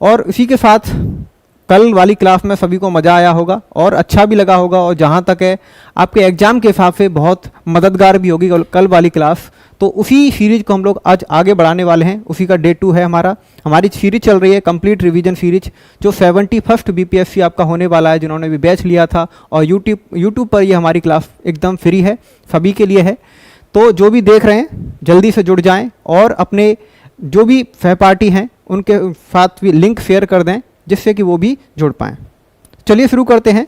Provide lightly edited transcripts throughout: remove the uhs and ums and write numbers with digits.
और इसी के साथ कल वाली क्लास में सभी को मज़ा आया होगा और अच्छा भी लगा होगा, और जहाँ तक है आपके एग्ज़ाम के हिसाब से बहुत मददगार भी होगी कल वाली क्लास। तो उसी सीरीज को हम लोग आज आगे बढ़ाने वाले हैं, उसी का डे 2 है हमारी सीरीज चल रही है कंप्लीट रिवीजन सीरीज, जो 71st बीपीएससी आपका होने वाला है, जिन्होंने भी बैच लिया था। और यूट्यूब पर ये हमारी क्लास एकदम फ्री है, सभी के लिए है। तो जो भी देख रहे हैं जल्दी से जुड़ जाएं और अपने जो भी सहपाठी हैं उनके साथ भी लिंक शेयर कर दें, जिससे कि वो भी जुड़ पाएं। चलिए शुरू करते हैं।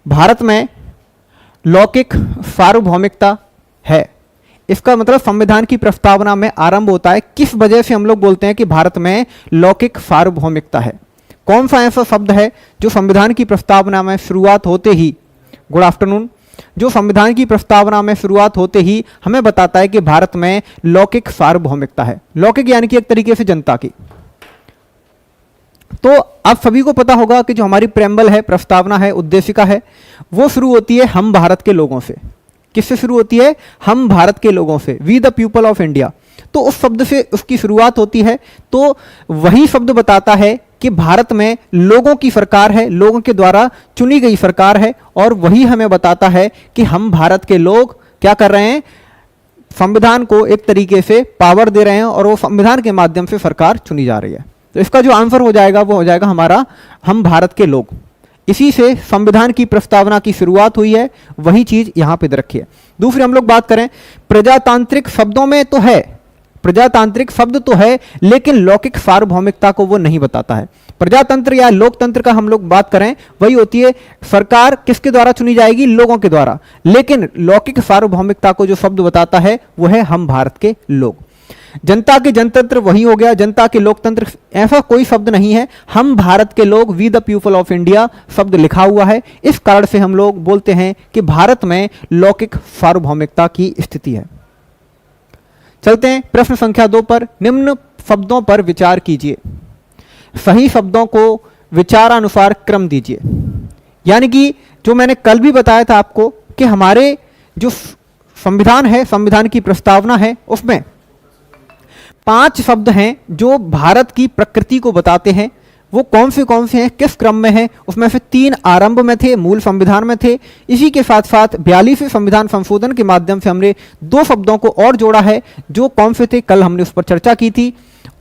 भारत में लौकिक सार्वभौमिकता है, इसका मतलब संविधान की प्रस्तावना में आरंभ होता है। किस वजह से हम लोग बोलते हैं कि भारत में लौकिक सार्वभौमिकता है? कौन सा ऐसा शब्द है जो संविधान की प्रस्तावना में शुरुआत होते ही, गुड आफ्टरनून, जो संविधान की प्रस्तावना में शुरुआत होते ही हमें बताता है कि भारत में लौकिक सार्वभौमिकता है? लौकिक यानी कि एक तरीके से जनता की। तो आप सभी को पता होगा कि जो हमारी प्रेम्बल है, प्रस्तावना है, उद्देशिका है, वो शुरू होती है हम भारत के लोगों से। किससे शुरू होती है? हम भारत के लोगों से, we the people of India. तो उस शब्द से उसकी शुरुआत होती है। तो वही शब्द बताता है कि भारत में लोगों की सरकार है, लोगों के द्वारा चुनी गई सरकार है, और वही हमें बताता है कि हम भारत के लोग क्या कर रहे हैं? संविधान को एक तरीके से पावर दे रहे हैं और वो संविधान के माध्यम से सरकार चुनी जा रही है। तो इसका जो आंसर हो जाएगा वो हो जाएगा हमारा हम भारत के लोग। इसी से संविधान की प्रस्तावना की शुरुआत हुई है, वही चीज यहां पे रखी है। दूसरी हम लोग बात करें, प्रजातांत्रिक शब्दों में तो है, प्रजातांत्रिक शब्द तो है, लेकिन लौकिक सार्वभौमिकता को वो नहीं बताता है। प्रजातंत्र या लोकतंत्र का हम लोग बात करें, वही होती है सरकार किसके द्वारा चुनी जाएगी? लोगों के द्वारा। लेकिन लौकिक सार्वभौमिकता को जो शब्द बताता है वो है हम भारत के लोग। जनता के जनतंत्र वही हो गया, जनता के लोकतंत्र, ऐसा कोई शब्द नहीं है। हम भारत के लोग, we the people of India शब्द लिखा हुआ है। इस कारण से हम लोग बोलते हैं कि भारत में लौकिक सार्वभौमिकता की स्थिति है। चलते हैं प्रश्न संख्या 2 पर। निम्न शब्दों पर विचार कीजिए, सही शब्दों को विचारानुसार क्रम दीजिए। यानी कि जो मैंने कल भी बताया था आपको कि हमारे जो संविधान है, संविधान की प्रस्तावना है, उसमें 5 शब्द हैं जो भारत की प्रकृति को बताते हैं। वो कौन से हैं, किस क्रम में है? उसमें से 3 आरंभ में थे, मूल संविधान में थे। इसी के साथ साथ 42वें संविधान संशोधन के माध्यम से हमने 2 शब्दों को और जोड़ा है, जो कौन से थे? कल हमने उस पर चर्चा की थी,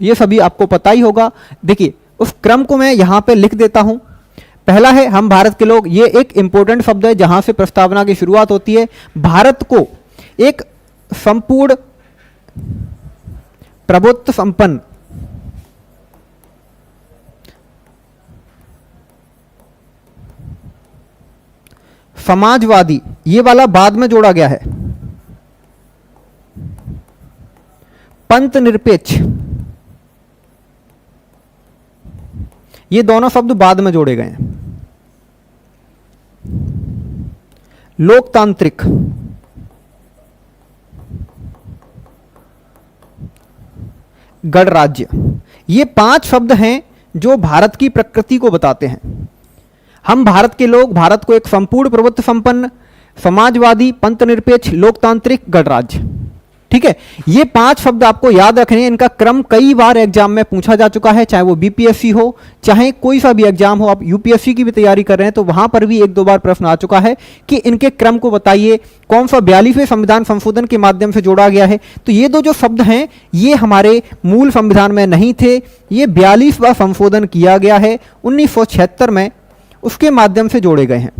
ये सभी आपको पता ही होगा। देखिए उस क्रम को मैं यहाँ पे लिख देता हूँ। पहला है हम भारत के लोग, ये एक इंपॉर्टेंट शब्द है जहां से प्रस्तावना की शुरुआत होती है। भारत को एक संपूर्ण प्रभुत्व संपन्न, समाजवादी, ये वाला बाद में जोड़ा गया है, पंथ निरपेक्ष, ये दोनों शब्द बाद में जोड़े गए हैं। लोकतांत्रिक, गणराज्य, ये 5 शब्द हैं जो भारत की प्रकृति को बताते हैं। हम भारत के लोग, भारत को एक संपूर्ण प्रभुत्व संपन्न, समाजवादी, पंथनिरपेक्ष, लोकतांत्रिक, गणराज्य। ठीक है, ये 5 शब्द आपको याद रखने हैं। इनका क्रम कई बार एग्जाम में पूछा जा चुका है, चाहे वो बीपीएससी हो, चाहे कोई सा भी एग्जाम हो। आप यूपीएससी की भी तैयारी कर रहे हैं तो वहां पर भी 1-2 बार प्रश्न आ चुका है कि इनके क्रम को बताइए, कौन सा 42वें संविधान संशोधन के माध्यम से जोड़ा गया है। तो ये 2 जो शब्द हैं ये हमारे मूल संविधान में नहीं थे, ये 42वां संशोधन किया गया है 1976 में, उसके माध्यम से जोड़े गए हैं।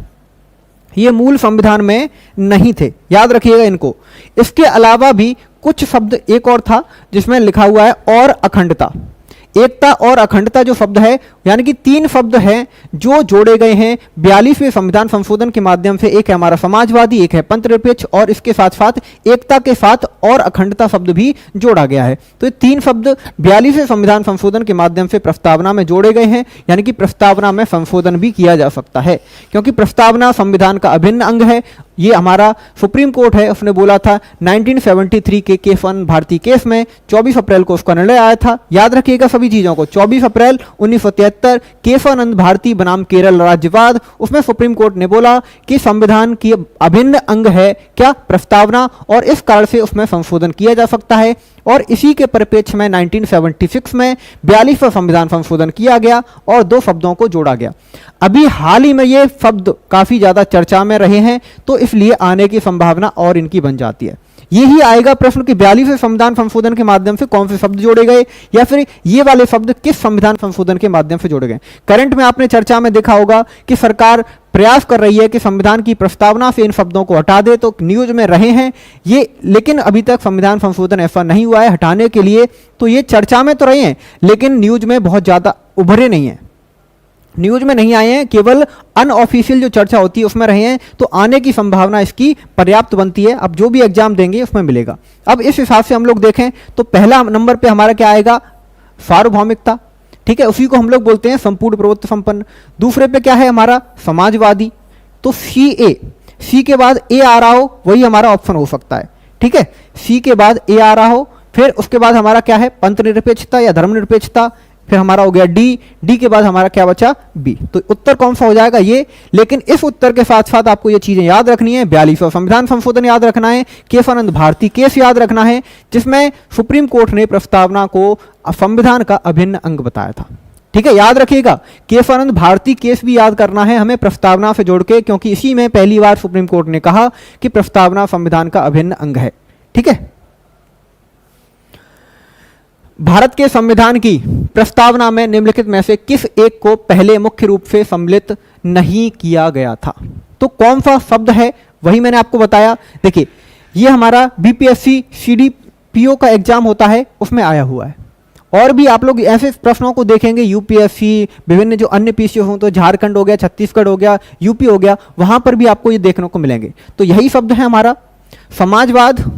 ये मूल संविधान में नहीं थे, याद रखिएगा इनको। इसके अलावा भी कुछ शब्द एक और था जिसमें लिखा हुआ है और अखंडता। एकता और अखंडता जो शब्द है, यानी कि 3 शब्द हैं जो जोड़े गए हैं 42वें संविधान संशोधन के माध्यम से। एक है हमारा समाजवादी, एक है पंथनिरपेक्ष, और इसके साथ साथ एकता के साथ और अखंडता शब्द भी जोड़ा गया है। तो ये 3 शब्द 42वें संविधान संशोधन के माध्यम से प्रस्तावना में जोड़े गए हैं, यानी कि प्रस्तावना में संशोधन भी किया जा सकता है, क्योंकि प्रस्तावना संविधान का अभिन्न अंग है। ये हमारा सुप्रीम कोर्ट है, उसने बोला था 1973 के केस-1 भारती केस में 24 अप्रैल को उसका निर्णय आया था। याद रखिएगा सभी चीजों को। 24 अप्रैल 1973 केशवानंद भारती बनाम केरल राज्यवाद, उसमें सुप्रीम कोर्ट ने बोला कि संविधान की अभिन्न अंग है क्या? प्रस्तावना, और इस कारण से उसमें संशोधन किया जा सकता है। और इसी के परिप्रेक्ष्य में 1976 में 42वां संविधान संशोधन किया गया और 2 शब्दों को जोड़ा गया। अभी हाल ही में ये शब्द काफी ज्यादा चर्चा में रहे हैं, तो इसलिए आने की संभावना और इनकी बन जाती है। यही आएगा प्रश्न कि 42वें संविधान संशोधन के माध्यम से कौन से शब्द जोड़े गए, या फिर ये वाले शब्द किस संविधान संशोधन के माध्यम से जोड़े गए। करंट में आपने चर्चा में देखा होगा कि सरकार प्रयास कर रही है कि संविधान की प्रस्तावना से इन शब्दों को हटा दे, तो न्यूज में रहे हैं ये, लेकिन अभी तक संविधान संशोधन ऐसा नहीं हुआ है हटाने के लिए। तो ये चर्चा में तो रहे हैं, लेकिन न्यूज में बहुत ज्यादा उभरे नहीं है, न्यूज में नहीं आए हैं, केवल अनऑफिशियल जो चर्चा होती है उसमें रहे हैं। तो आने की संभावना इसकी पर्याप्त बनती है। अब जो भी एग्जाम देंगे उसमें मिलेगा। अब इस हिसाब से हम लोग देखें तो पहला नंबर पे हमारा क्या आएगा, सार्वभौमिकता, ठीक है, उसी को हम लोग बोलते हैं संपूर्ण प्रभुत्व संपन्न। दूसरे पे क्या है हमारा, समाजवादी, तो सी के बाद ए आ रहा हो वही हमारा ऑप्शन हो सकता है, ठीक है, सी के बाद ए आ रहा हो। फिर उसके बाद हमारा क्या है, पंथ निरपेक्षता या धर्मनिरपेक्षता। फिर हमारा हो गया डी के बाद हमारा क्या बचा, बी। तो उत्तर कौन सा हो जाएगा, ये। लेकिन इस उत्तर के साथ साथ आपको ये चीजें याद रखनी है, 42वां संविधान संशोधन याद रखना है, केशवानंद भारती केस याद रखना है, जिसमें सुप्रीम कोर्ट ने प्रस्तावना को संविधान का अभिन्न अंग बताया था, ठीक है, याद रखिएगा। केशवानंद भारती केस भी याद करना है हमें प्रस्तावना से जोड़ के, क्योंकि इसी में पहली बार सुप्रीम कोर्ट ने कहा कि प्रस्तावना संविधान का अभिन्न अंग है, ठीक है। भारत के संविधान की प्रस्तावना में निम्नलिखित में से किस एक को पहले मुख्य रूप से सम्मिलित नहीं किया गया था। तो कौन सा शब्द है वही मैंने आपको बताया। देखिए ये हमारा बीपीएससी सीडीपीओ का एग्जाम होता है उसमें आया हुआ है, और भी आप लोग ऐसे प्रश्नों को देखेंगे, यूपीएससी, विभिन्न जो अन्य पीसीओ हों, तो झारखंड हो गया, छत्तीसगढ़ हो गया, यूपी हो गया, वहां पर भी आपको ये देखने को मिलेंगे। तो यही शब्द है हमारा समाजवाद,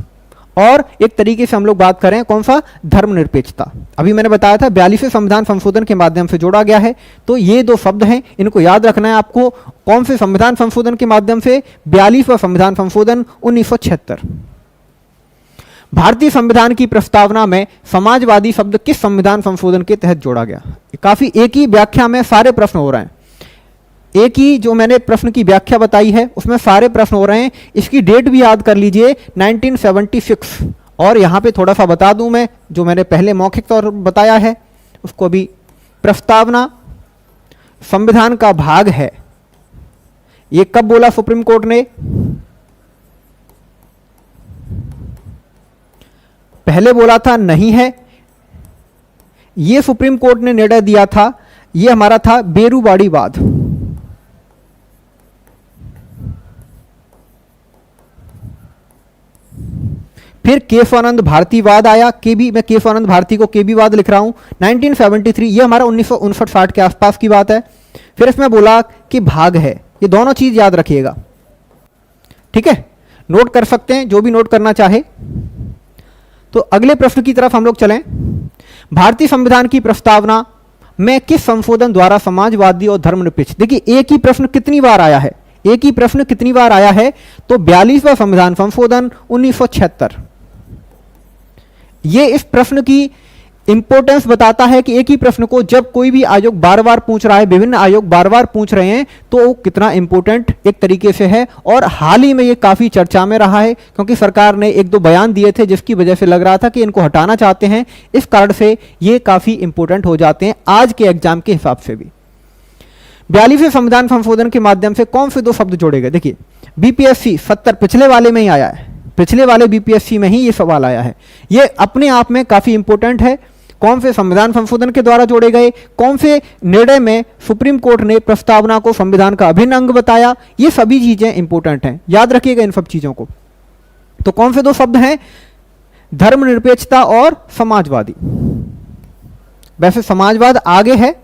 और एक तरीके से हम लोग बात करें कौन सा, धर्मनिरपेक्षता। अभी मैंने बताया था 42वें संविधान संशोधन के माध्यम से जोड़ा गया है। तो ये 2 शब्द हैं, इनको याद रखना है आपको। कौन से संविधान संशोधन के माध्यम से, 42वां संविधान संशोधन 1976। भारतीय संविधान की प्रस्तावना में समाजवादी शब्द किस संविधान संशोधन के तहत जोड़ा गया। काफी एक ही व्याख्या में सारे प्रश्न हो रहे हैं, एक ही जो मैंने प्रश्न की व्याख्या बताई है उसमें सारे प्रश्न हो रहे हैं। इसकी डेट भी याद कर लीजिए 1976। और यहां पे थोड़ा सा बता दूं मैं, जो मैंने पहले मौखिक तौर पर बताया है उसको भी, प्रस्तावना संविधान का भाग है, ये कब बोला सुप्रीम कोर्ट ने, पहले बोला था नहीं है, ये सुप्रीम कोर्ट ने निर्णय दिया था, ये हमारा था बेरूवाड़ीवाद। फिर केशवानंद भारतीवाद आया, केबी, मैं केशवानंद भारती को केबी वाद लिख रहा हूं, 1973, ये हमारा 1959-60 के आसपास की बात है। फिर इसमें बोला कि भाग है, ये दोनों चीज याद रखिएगा, ठीक है, नोट कर सकते हैं जो भी नोट करना चाहे। तो अगले प्रश्न की तरफ हम लोग चलें। भारतीय संविधान की प्रस्तावना में किस संशोधन द्वारा समाजवादी और धर्मनिरपेक्ष, देखिए एक ही प्रश्न कितनी बार आया है, एक ही प्रश्न कितनी बार आया है, तो 42वां संविधान संशोधन 1976। ये इस प्रश्न की इंपॉर्टेंस बताता है कि एक ही प्रश्न को जब कोई भी आयोग बार बार पूछ रहा है, विभिन्न आयोग बार बार पूछ रहे हैं, तो वो कितना इंपॉर्टेंट एक तरीके से है। और हाल ही में ये काफी चर्चा में रहा है, क्योंकि सरकार ने 1-2 बयान दिए थे जिसकी वजह से लग रहा था कि इनको हटाना चाहते हैं, इस कारण से ये काफी इंपॉर्टेंट हो जाते हैं आज के एग्जाम के हिसाब से भी। 42वें संविधान संशोधन के माध्यम से कौन से 2 शब्द जोड़े गए, देखिए बीपीएससी 70 पिछले वाले में ही आया है, पिछले वाले बीपीएससी में ही ये सवाल आया है, ये अपने आप में काफी इंपॉर्टेंट है। कौन से संविधान संशोधन के द्वारा जोड़े गए, कौन से निर्णय में सुप्रीम कोर्ट ने प्रस्तावना को संविधान का अभिन्न अंग बताया, ये सभी चीजें इंपॉर्टेंट हैं, याद रखिएगा इन सब चीजों को। तो कौन से 2 शब्द हैं, धर्मनिरपेक्षता और समाजवादी। वैसे समाजवाद आगे है,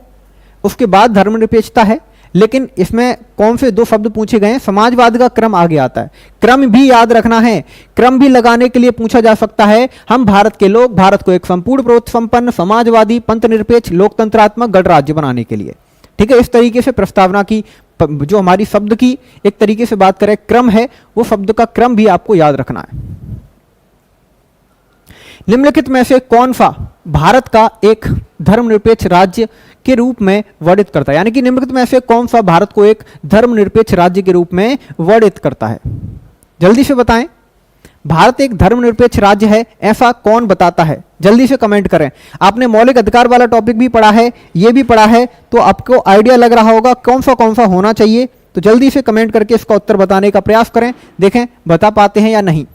उसके बाद धर्मनिरपेक्षता है, लेकिन इसमें कौन से 2 शब्द पूछे गए हैं, समाजवाद का क्रम आगे आता है। क्रम भी याद रखना है, क्रम भी लगाने के लिए पूछा जा सकता है, हम भारत के लोग भारत को एक संपूर्ण प्रभुत्व संपन्न समाजवादी पंथ निरपेक्ष लोकतंत्रात्मक गणराज्य बनाने के लिए, ठीक है। इस तरीके से प्रस्तावना की जो हमारी शब्द की एक तरीके से बात करें क्रम है, वो शब्द का क्रम भी आपको याद रखना है। निम्नलिखित में से कौन सा भारत का एक धर्मनिरपेक्ष राज्य के रूप में वर्णित करता है, यानी कि निम्नलिखित में से कौन सा भारत को एक धर्मनिरपेक्ष राज्य के रूप में वर्णित करता है, जल्दी से बताएं। भारत एक धर्मनिरपेक्ष राज्य है, ऐसा कौन बताता है? जल्दी से कमेंट करें। आपने मौलिक अधिकार वाला टॉपिक भी पढ़ा है, ये भी पढ़ा है, तो आपको आइडिया लग रहा होगा कौन सा होना चाहिए। तो जल्दी से कमेंट करके इसका उत्तर बताने का प्रयास करें, देखें बता पाते हैं या नहीं।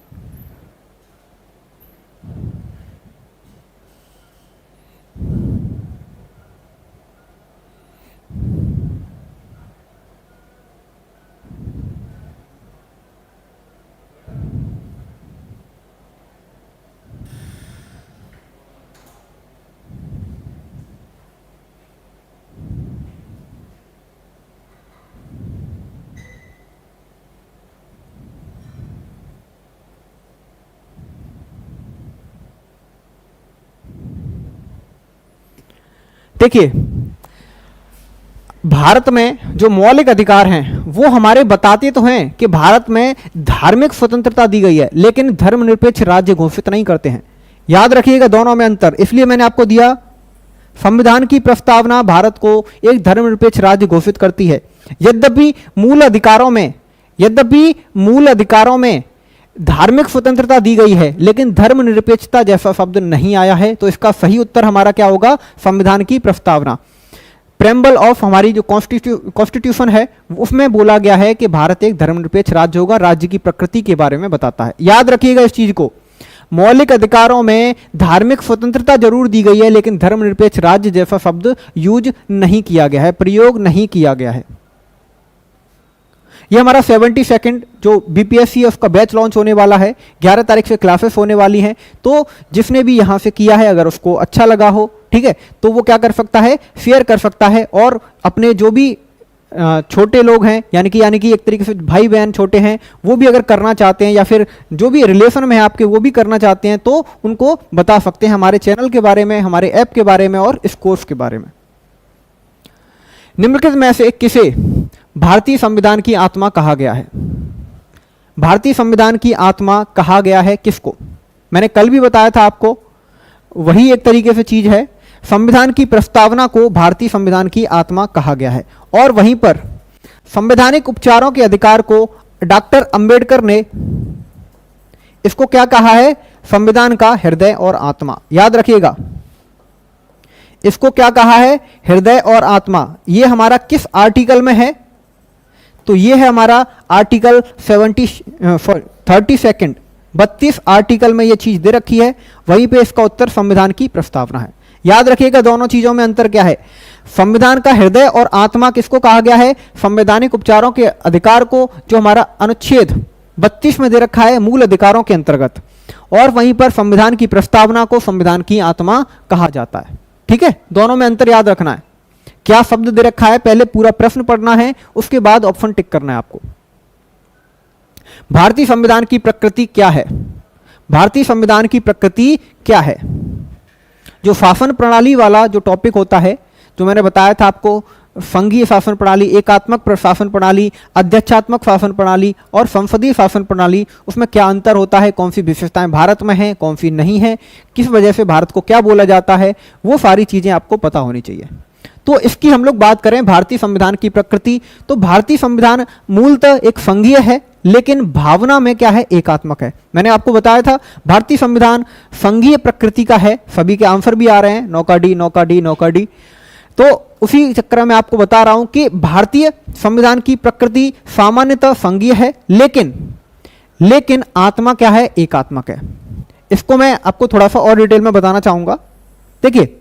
देखिए, भारत में जो मौलिक अधिकार हैं वो हमारे बताते तो हैं कि भारत में धार्मिक स्वतंत्रता दी गई है, लेकिन धर्मनिरपेक्ष राज्य घोषित नहीं करते हैं। याद रखिएगा दोनों में अंतर, इसलिए मैंने आपको दिया। संविधान की प्रस्तावना भारत को एक धर्मनिरपेक्ष राज्य घोषित करती है, यद्यपि मूल अधिकारों में धार्मिक स्वतंत्रता दी गई है, लेकिन धर्मनिरपेक्षता जैसा शब्द नहीं आया है। तो इसका सही उत्तर हमारा क्या होगा? संविधान की प्रस्तावना। प्रेम्बल ऑफ हमारी जो कॉन्स्टिट्यूशन है उसमें बोला गया है कि भारत एक धर्मनिरपेक्ष राज्य होगा, राज्य की प्रकृति के बारे में बताता है। याद रखिएगा इस चीज को, मौलिक अधिकारों में धार्मिक स्वतंत्रता जरूर दी गई है, लेकिन धर्मनिरपेक्ष राज्य जैसा शब्द यूज नहीं किया गया है, प्रयोग नहीं किया गया है। ये हमारा 72 जो बीपीएससी है उसका बैच लॉन्च होने वाला है, 11 तारीख से क्लासेस होने वाली हैं। तो जिसने भी यहाँ से किया है, अगर उसको अच्छा लगा हो, ठीक है, तो वो क्या कर सकता है? शेयर कर सकता है, और अपने जो भी छोटे लोग हैं, यानी कि एक तरीके से भाई बहन छोटे हैं, वो भी अगर करना चाहते हैं, या फिर जो भी रिलेशन में है आपके वो भी करना चाहते हैं, तो उनको बता सकते हैं हमारे चैनल के बारे में, हमारे ऐप के बारे में और इस कोर्स के बारे में। निम्नलिखित में से किसे भारतीय संविधान की आत्मा कहा गया है? भारतीय संविधान की आत्मा कहा गया है किसको? मैंने कल भी बताया था आपको, वही एक तरीके से चीज है। संविधान की प्रस्तावना को भारतीय संविधान की आत्मा कहा गया है, और वहीं पर संवैधानिक उपचारों के अधिकार को डॉक्टर अंबेडकर ने इसको क्या कहा है? संविधान का हृदय और आत्मा। याद रखिएगा, इसको क्या कहा है? हृदय और आत्मा। ये हमारा किस आर्टिकल में है? तो ये है हमारा आर्टिकल 32 आर्टिकल में ये चीज दे रखी है, वहीं पे इसका उत्तर संविधान की प्रस्तावना है। याद रखिएगा दोनों चीजों में अंतर क्या है। संविधान का हृदय और आत्मा किसको कहा गया है? संवैधानिक उपचारों के अधिकार को, जो हमारा अनुच्छेद 32 में दे रखा है मूल अधिकारों के अंतर्गत, और वहीं पर संविधान की प्रस्तावना को संविधान की आत्मा कहा जाता है। ठीक है, दोनों में अंतर याद रखना है। क्या शब्द दे रखा है, पहले पूरा प्रश्न पढ़ना है, उसके बाद ऑप्शन टिक करना है आपको। भारतीय संविधान की प्रकृति क्या है? भारतीय संविधान की प्रकृति क्या है? जो शासन प्रणाली वाला जो टॉपिक होता है, जो मैंने बताया था आपको, संघीय शासन प्रणाली, एकात्मक शासन प्रणाली, अध्यक्षात्मक शासन प्रणाली और संसदीय शासन प्रणाली, उसमें क्या अंतर होता है, कौन सी विशेषताएं भारत में हैं, कौन सी नहीं है, किस वजह से भारत को क्या बोला जाता है, वो सारी चीजें आपको पता होनी चाहिए। तो इसकी हम लोग बात करें भारतीय संविधान की प्रकृति, तो भारतीय संविधान मूलतः एक संघीय है, लेकिन भावना में क्या है? एकात्मक है। मैंने आपको बताया था भारतीय संविधान संघीय प्रकृति का है। सभी के आंसर भी आ रहे हैं, नौका डी। तो उसी चक्कर में आपको बता रहा हूं कि भारतीय संविधान की प्रकृति सामान्यतः संघीय है, लेकिन आत्मा क्या है? एकात्मक है। इसको मैं आपको थोड़ा सा और डिटेल में बताना चाहूंगा। देखिए,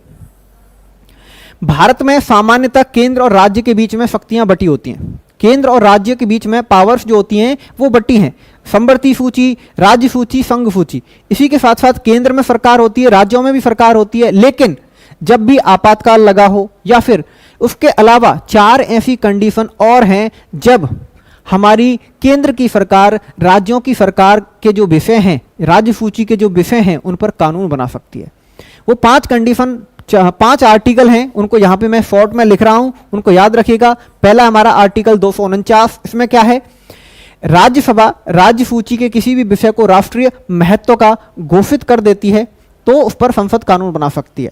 भारत में सामान्यतः केंद्र और राज्य के बीच में शक्तियां बटी होती हैं। केंद्र और राज्य के बीच में पावर्स जो होती हैं वो बटी हैं, समवर्ती सूची, राज्य सूची, संघ सूची। इसी के साथ साथ केंद्र में सरकार होती है, राज्यों में भी सरकार होती है, लेकिन जब भी आपातकाल लगा हो, या फिर उसके अलावा 4 ऐसी कंडीशन और हैं जब हमारी केंद्र की सरकार राज्यों की सरकार के जो विषय हैं, राज्य सूची के जो विषय हैं, उन पर कानून बना सकती है। वो 5 कंडीशन, 5 आर्टिकल हैं, उनको यहां पे मैं शॉर्ट में लिख रहा हूं, उनको याद रखिएगा। पहला हमारा आर्टिकल 249, इसमें क्या है? राज्यसभा राज्य सूची के किसी भी विषय को राष्ट्रीय महत्व का घोषित कर देती है, तो उस पर संसद कानून बना सकती है।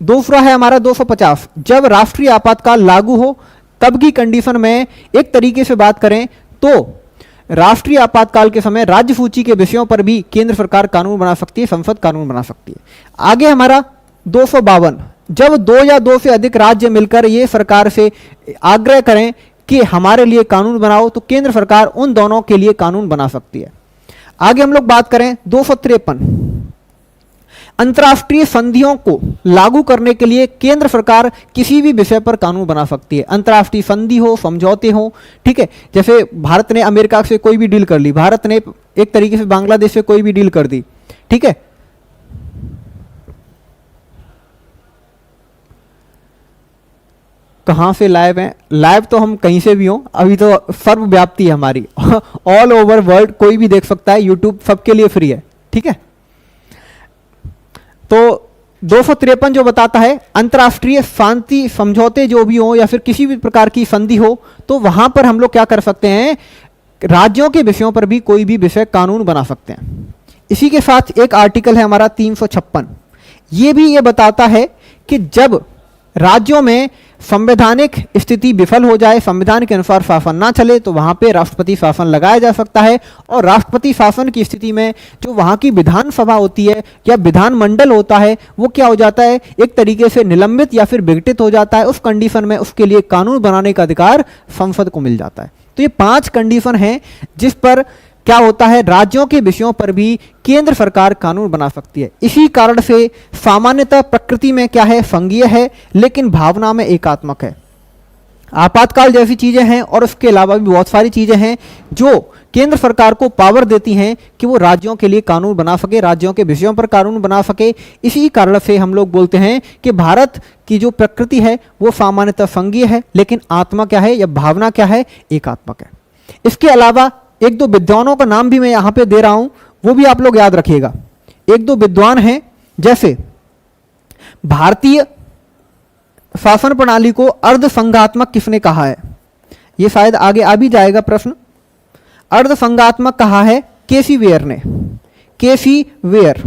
दूसरा है हमारा 250, जब राष्ट्रीय आपातकाल लागू हो तब की कंडीशन में एक तरीके से बात करें तो राष्ट्रीय आपातकाल के समय राज्य सूची के विषयों पर भी केंद्र सरकार कानून बना सकती है, संसद कानून बना सकती है। आगे हमारा 252, जब 2 या 2 से अधिक राज्य मिलकर ये सरकार से आग्रह करें कि हमारे लिए कानून बनाओ, तो केंद्र सरकार उन दोनों के लिए कानून बना सकती है। आगे हम लोग बात करें 253, अंतर्राष्ट्रीय संधियों को लागू करने के लिए केंद्र सरकार किसी भी विषय पर कानून बना सकती है। अंतर्राष्ट्रीय संधि हो, समझौते हो, ठीक है, जैसे भारत ने अमेरिका से कोई भी डील कर ली, भारत ने एक तरीके से बांग्लादेश से कोई भी डील कर दी, ठीक है। कहाँ से लाइव हैं? लाइव तो हम कहीं से भी हों, अभी तो सर्वव्याप्ति है हमारी ऑल ओवर वर्ल्ड, कोई भी देख सकता है, यूट्यूब सबके लिए फ्री है, ठीक है। तो 253 जो बताता है अंतर्राष्ट्रीय शांति समझौते जो भी हो या फिर किसी भी प्रकार की संधि हो, तो वहां पर हम लोग क्या कर सकते हैं, राज्यों के विषयों पर भी कोई भी विषय कानून बना सकते हैं। इसी के साथ एक आर्टिकल है हमारा 356, ये भी ये बताता है कि जब राज्यों में संवैधानिक स्थिति विफल हो जाए, संविधान के अनुसार शासन ना चले, तो वहां पे राष्ट्रपति शासन लगाया जा सकता है। और राष्ट्रपति शासन की स्थिति में जो वहां की विधानसभा होती है या विधानमंडल होता है, वो क्या हो जाता है, एक तरीके से निलंबित या फिर विघटित हो जाता है। उस कंडीशन में उसके लिए कानून बनाने का अधिकार संसद को मिल जाता है। तो ये 5 कंडीशन हैं जिस पर क्या होता है, राज्यों के विषयों पर भी केंद्र सरकार कानून बना सकती है। इसी कारण से सामान्यतः प्रकृति में क्या है, संघीय है, लेकिन भावना में एकात्मक है। आपातकाल जैसी चीजें हैं और उसके अलावा भी बहुत सारी चीजें हैं जो केंद्र सरकार को पावर देती हैं कि वो राज्यों के लिए कानून बना सके, राज्यों के विषयों पर कानून बना सके। इसी कारण से हम लोग बोलते हैं कि भारत की जो प्रकृति है वो सामान्यतः संघीय है, लेकिन आत्मा क्या है या भावना क्या है, एकात्मक है। इसके अलावा 1-2 विद्वानों का नाम भी मैं यहां पे दे रहा हूं, वो भी आप लोग याद रखिएगा। 1-2 विद्वान हैं, जैसे भारतीय शासन प्रणाली को अर्ध संघात्मक किसने कहा है, ये शायद आगे आ भी जाएगा प्रश्न। अर्ध संघात्मक कहा है केसी वेयर ने, केसी वेयर,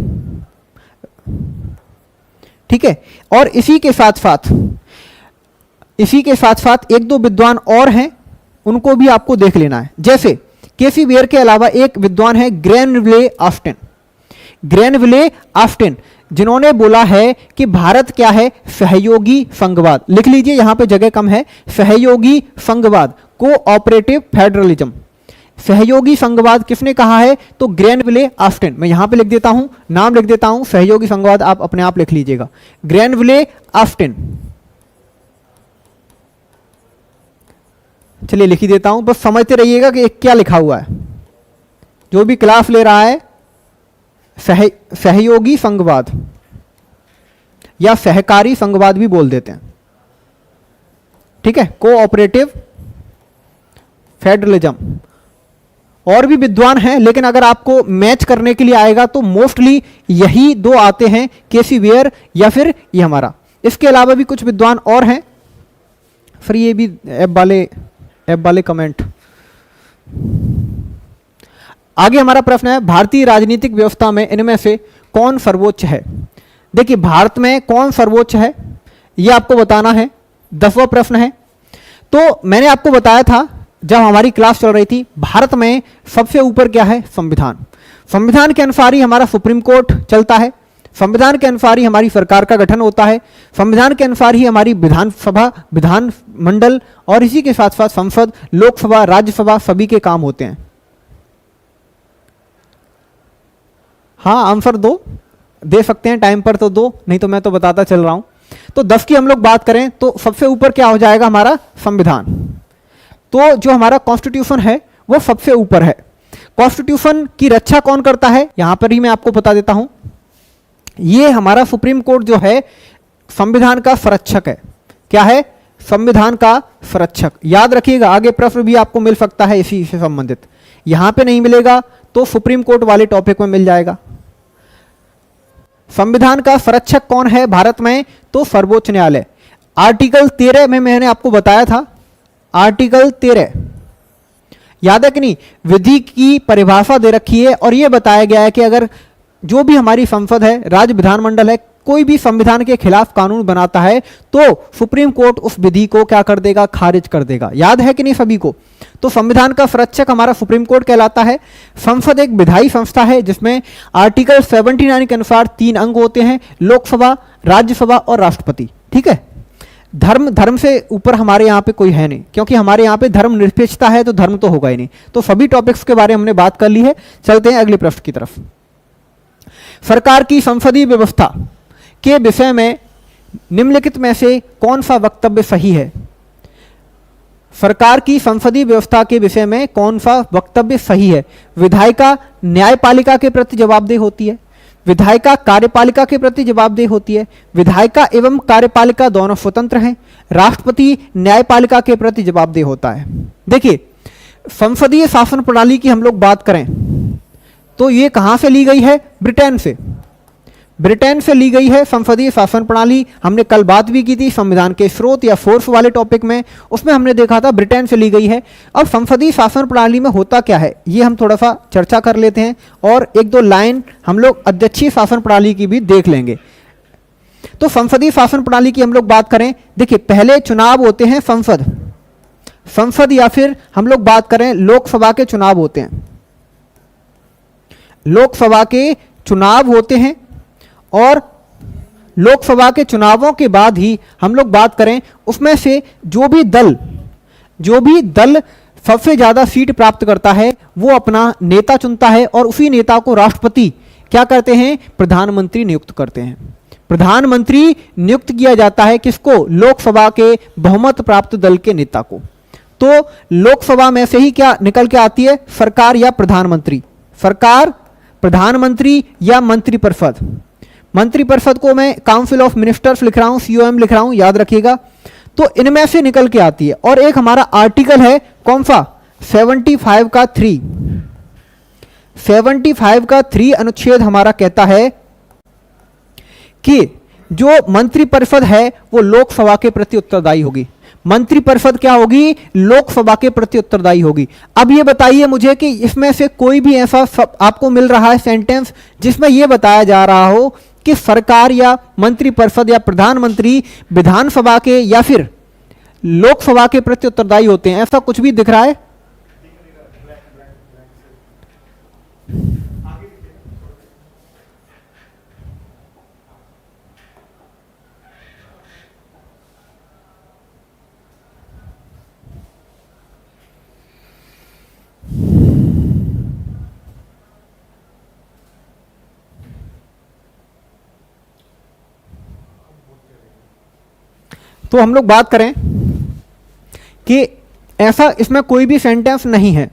ठीक है। और इसी के साथ साथ 1-2 विद्वान और हैं, उनको भी आपको देख लेना है। जैसे केसी वेयर के अलावा एक विद्वान है ग्रेनविले ऑस्टिन, ग्रेनविले ऑस्टिन, जिन्होंने बोला है कि भारत क्या है, सहयोगी संघवाद। लिख लीजिए, यहां पे जगह कम है, सहयोगी संघवाद, कोऑपरेटिव फेडरलिज्म। सहयोगी संघवाद किसने कहा है, तो ग्रेनविले ऑस्टिन। मैं यहां पे लिख देता हूं, नाम लिख देता हूं, सहयोगी संघवाद आप अपने आप लिख लीजिएगा, ग्रेनविले ऑस्टिन। चलिए लिख ही देता हूं, बस समझते रहिएगा कि क्या लिखा हुआ है। जो भी क्लास ले रहा है, सहयोगी संघवाद या सहकारी संघवाद भी बोल देते हैं, ठीक है, कोऑपरेटिव फेडरलिज्म। और भी विद्वान हैं, लेकिन अगर आपको मैच करने के लिए आएगा तो मोस्टली यही 2 आते हैं, केसी वेयर या फिर ये हमारा। इसके अलावा भी कुछ विद्वान और हैं, फिर ये भी ऐप वाले कमेंट। आगे हमारा प्रश्न है, भारतीय राजनीतिक व्यवस्था में इनमें से कौन सर्वोच्च है। देखिए, भारत में कौन सर्वोच्च है यह आपको बताना है, 10वां प्रश्न है। तो मैंने आपको बताया था जब हमारी क्लास चल रही थी, भारत में सबसे ऊपर क्या है, संविधान। संविधान के अनुसार ही हमारा सुप्रीम कोर्ट चलता है, संविधान के अनुसार ही हमारी सरकार का गठन होता है, संविधान के अनुसार ही हमारी विधानसभा, विधानमंडल और इसी के साथ साथ संसद, लोकसभा, राज्यसभा सभी के काम होते हैं। हाँ, आंसर दे सकते हैं, टाइम पर तो दो, नहीं तो मैं तो बताता चल रहा हूं। तो 10 की हम लोग बात करें तो सबसे ऊपर क्या हो जाएगा, हमारा संविधान। तो जो हमारा कॉन्स्टिट्यूशन है वो सबसे ऊपर है। कॉन्स्टिट्यूशन की रक्षा कौन करता है, यहां पर ही मैं आपको बता देता हूं। ये हमारा सुप्रीम कोर्ट जो है संविधान का संरक्षक है। क्या है, संविधान का संरक्षक। याद रखिएगा, आगे प्रश्न भी आपको मिल सकता है इसी से संबंधित। यहां पे नहीं मिलेगा तो सुप्रीम कोर्ट वाले टॉपिक में मिल जाएगा। संविधान का संरक्षक कौन है भारत में, तो सर्वोच्च न्यायालय। आर्टिकल 13 में मैंने आपको बताया था, आर्टिकल 13 याद है कि नहीं, विधि की परिभाषा दे रखी है और यह बताया गया है कि अगर जो भी हमारी संसद है, राज्य विधानमंडल है, कोई भी संविधान के खिलाफ कानून बनाता है तो सुप्रीम कोर्ट उस विधि को क्या कर देगा, खारिज कर देगा। याद है कि नहीं सभी को। तो संविधान का संरक्षक हमारा सुप्रीम कोर्ट कहलाता है। संसद एक विधायी संस्था है जिसमें आर्टिकल 79 के अनुसार 3 अंग होते हैं, लोकसभा, राज्यसभा और राष्ट्रपति। ठीक है, धर्म से ऊपर हमारे यहाँ पे कोई है नहीं, क्योंकि हमारे यहाँ पे धर्म निरपेक्षता है, तो धर्म तो होगा ही नहीं। तो सभी टॉपिक्स के बारे में हमने बात कर ली है। चलते हैं अगले प्रश्न की तरफ। सरकार की संसदीय व्यवस्था के विषय में निम्नलिखित में से कौन सा वक्तव्य सही है? सरकार की संसदीय व्यवस्था के विषय में कौन सा वक्तव्य सही है? विधायिका न्यायपालिका के प्रति जवाबदेह होती है, विधायिका कार्यपालिका के प्रति जवाबदेह होती है, विधायिका एवं कार्यपालिका दोनों स्वतंत्र हैं, राष्ट्रपति न्यायपालिका के प्रति जवाबदेह होता है। देखिए, संसदीय शासन प्रणाली की हम लोग बात करें तो ये कहां से ली गई है? ब्रिटेन से। ब्रिटेन से ली गई है संसदीय शासन प्रणाली। हमने कल बात भी की थी संविधान के स्रोत या फोर्स वाले टॉपिक में, उसमें हमने देखा था ब्रिटेन से ली गई है। अब संसदीय शासन प्रणाली में होता क्या है ये हम थोड़ा सा चर्चा कर लेते हैं, और एक दो लाइन हम लोग अध्यक्षीय शासन प्रणाली की भी देख लेंगे। तो संसदीय शासन प्रणाली की हम लोग बात करें, देखिए पहले चुनाव होते हैं संसद या फिर हम लोग बात करें लोकसभा के चुनाव होते हैं, लोकसभा के चुनाव होते हैं, और लोकसभा के चुनावों के बाद ही हम लोग बात करें उसमें से जो भी दल सबसे ज्यादा सीट प्राप्त करता है वो अपना नेता चुनता है, और उसी नेता को राष्ट्रपति क्या करते हैं? प्रधानमंत्री नियुक्त करते हैं। प्रधानमंत्री नियुक्त किया जाता है किसको? लोकसभा के बहुमत प्राप्त दल के नेता को। तो लोकसभा में से ही क्या निकल के आती है? सरकार या प्रधानमंत्री। सरकार, प्रधानमंत्री या मंत्रिपरिषद। मंत्रिपरिषद को मैं काउंसिल ऑफ मिनिस्टर्स लिख रहा हूं, COM लिख रहा हूं, याद रखिएगा। तो इनमें से निकल के आती है। और एक हमारा आर्टिकल है कौन सा? 75 का 3। 75 का 3 अनुच्छेद हमारा कहता है कि जो मंत्रिपरिषद है वो लोकसभा के प्रति उत्तरदायी होगी। मंत्रिपरिषद क्या होगी? लोकसभा के प्रति उत्तरदायी होगी। अब ये बताइए मुझे कि इसमें से कोई भी ऐसा आपको मिल रहा है सेंटेंस जिसमें यह बताया जा रहा हो कि सरकार या मंत्रिपरिषद या प्रधानमंत्री विधानसभा के या फिर लोकसभा के प्रति उत्तरदायी होते हैं? ऐसा कुछ भी दिख रहा है? तो हम लोग बात करें कि ऐसा इसमें कोई भी सेंटेंस नहीं है,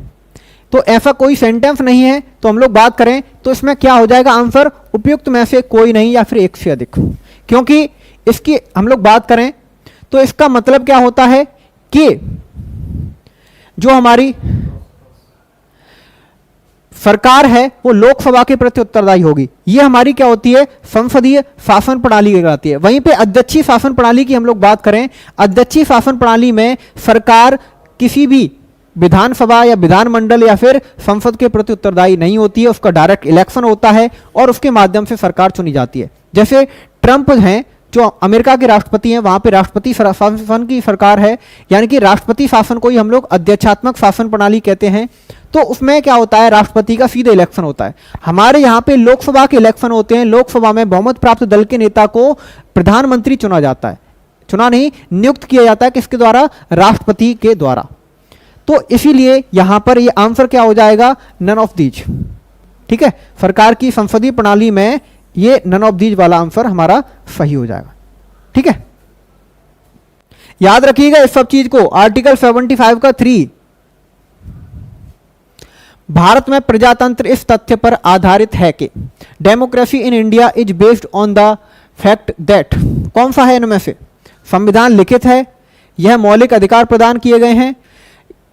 तो ऐसा कोई सेंटेंस नहीं है तो हम लोग बात करें तो इसमें क्या हो जाएगा आंसर? उपयुक्त में से कोई नहीं या फिर एक से अधिक। क्योंकि इसकी हम लोग बात करें तो इसका मतलब क्या होता है कि जो हमारी सरकार है वो लोकसभा के प्रति उत्तरदायी होगी। ये हमारी क्या होती है? संसदीय शासन प्रणाली कहलाती है। वहीं पे अध्यक्षीय शासन प्रणाली की हम लोग बात करें, अध्यक्षीय शासन प्रणाली में सरकार किसी भी विधानसभा या विधानमंडल या फिर संसद के प्रति उत्तरदायी नहीं होती है। उसका डायरेक्ट इलेक्शन होता है और उसके माध्यम से सरकार चुनी जाती है। जैसे ट्रंप हैं जो अमेरिका के राष्ट्रपति हैं, वहां पे राष्ट्रपति शासन की सरकार है, यानी कि राष्ट्रपति शासन को ही हम लोग अध्यक्षात्मक शासन प्रणाली कहते हैं। तो उसमें क्या होता है? राष्ट्रपति का सीधे इलेक्शन होता है। हमारे यहाँ पे लोकसभा के इलेक्शन होते हैं। लोकसभा में बहुमत प्राप्त दल के नेता को प्रधानमंत्री चुना जाता है, चुना नहीं नियुक्त किया जाता है। किसके द्वारा? राष्ट्रपति के द्वारा। तो इसीलिए यहां पर ये आंसर क्या हो जाएगा? None of these. ठीक है, सरकार की संसदीय प्रणाली में ये नन ऑफ दीज वाला आंसर हमारा सही हो जाएगा। ठीक है, याद रखिएगा इस सब चीज को। आर्टिकल 75 का 3, भारत में प्रजातंत्र इस तथ्य पर आधारित है कि democracy in India is based on the fact that, कौन सा है इनमें से? संविधान लिखित है, यह मौलिक अधिकार प्रदान किए गए हैं,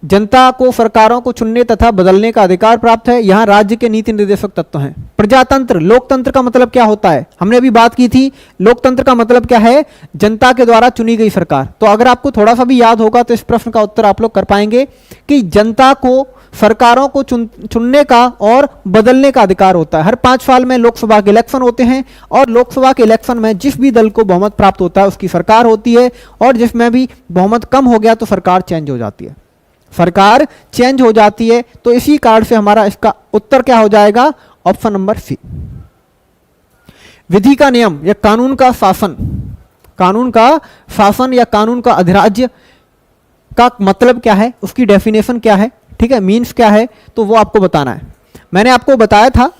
जनता को सरकारों को चुनने तथा बदलने का अधिकार प्राप्त है, यहां राज्य के नीति निर्देशक तत्व हैं। प्रजातंत्र, लोकतंत्र का मतलब क्या होता है? हमने अभी बात की थी, लोकतंत्र का मतलब क्या है? जनता के द्वारा चुनी गई सरकार। तो अगर आपको थोड़ा सा भी याद होगा तो इस प्रश्न का उत्तर आप लोग कर पाएंगे कि जनता को सरकारों को चुनने का और बदलने का अधिकार होता है। हर 5 साल में लोकसभा के इलेक्शन होते हैं और लोकसभा के इलेक्शन में जिस भी दल को बहुमत प्राप्त होता है उसकी सरकार होती है, और जिसमें भी बहुमत कम हो गया तो सरकार चेंज हो जाती है। सरकार चेंज हो जाती है। तो इसी कारण से हमारा इसका उत्तर क्या हो जाएगा, ऑप्शन नंबर सी। विधि का नियम या कानून का शासन, कानून का शासन या कानून का अधिराज्य का मतलब क्या है, उसकी डेफिनेशन क्या है, ठीक है, मीन्स क्या है, तो वो आपको बताना है। मैंने आपको बताया था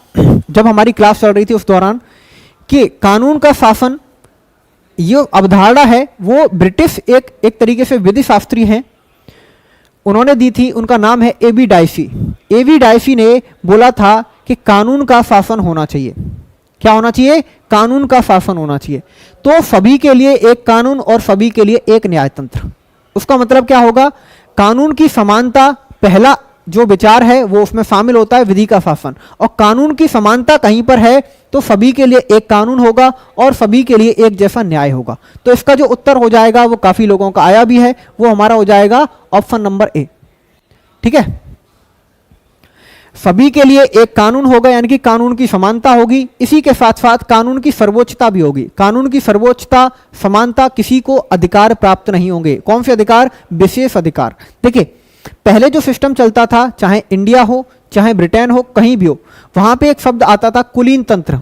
जब हमारी क्लास चल रही थी उस दौरान कि कानून का शासन ये अवधारणा है वो ब्रिटिश एक तरीके से विधि शास्त्री हैं, उन्होंने दी थी, उनका नाम है A B Dicey. A B Dicey ने बोला था कि कानून का शासन होना चाहिए। क्या होना चाहिए, कानून का शासन होना चाहिए। तो सभी के लिए एक कानून और सभी के लिए एक न्यायतंत्र। उसका मतलब क्या होगा, कानून की समानता पहला जो विचार है वो उसमें शामिल होता है विधि का शासन, और कानून की समानता कहीं पर है तो सभी के लिए एक कानून होगा और सभी के लिए एक जैसा न्याय होगा। तो इसका जो उत्तर हो जाएगा वो काफी लोगों का आया भी है, वो हमारा हो जाएगा ऑप्शन नंबर ए। ठीक है, सभी के लिए एक कानून होगा यानी कि कानून की समानता होगी, इसी के साथ साथ कानून की सर्वोच्चता भी होगी। कानून की सर्वोच्चता, समानता, किसी को अधिकार प्राप्त नहीं होंगे। कौन से अधिकार, विशेष अधिकार। देखिए पहले जो सिस्टम चलता था, चाहे इंडिया हो चाहे ब्रिटेन हो, कहीं भी हो, वहां पे एक शब्द आता था कुलीन तंत्र।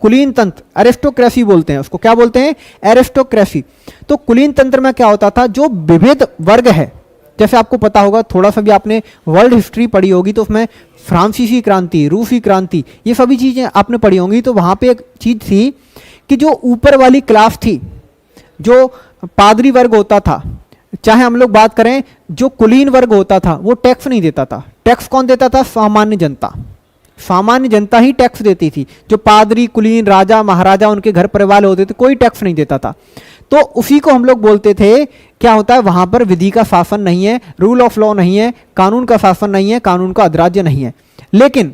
कुलीन तंत्र, एरिस्टोक्रेसी बोलते हैं उसको, क्या बोलते हैं, एरिस्टोक्रेसी। तो कुलीन तंत्र में क्या होता था, जो विविध वर्ग है, जैसे आपको पता होगा, थोड़ा सा भी आपने वर्ल्ड हिस्ट्री पढ़ी होगी तो उसमें फ्रांसीसी क्रांति, रूसी क्रांति, ये सभी चीजें आपने पढ़ी होंगी। तो वहां पे एक चीज थी कि जो ऊपर वाली क्लास थी, जो पादरी वर्ग होता था, चाहे हम लोग बात करें जो कुलीन वर्ग होता था, वो टैक्स नहीं देता था। टैक्स कौन देता था, सामान्य जनता। सामान्य जनता ही टैक्स देती थी। जो पादरी, कुलीन, राजा, महाराजा, उनके घर परिवार होते थे, कोई टैक्स नहीं देता था। तो उसी को हम लोग बोलते थे, क्या होता है, वहां पर विधि का शासन नहीं है, रूल ऑफ लॉ नहीं है, कानून का शासन नहीं है, कानून का अधिराज्य नहीं है। लेकिन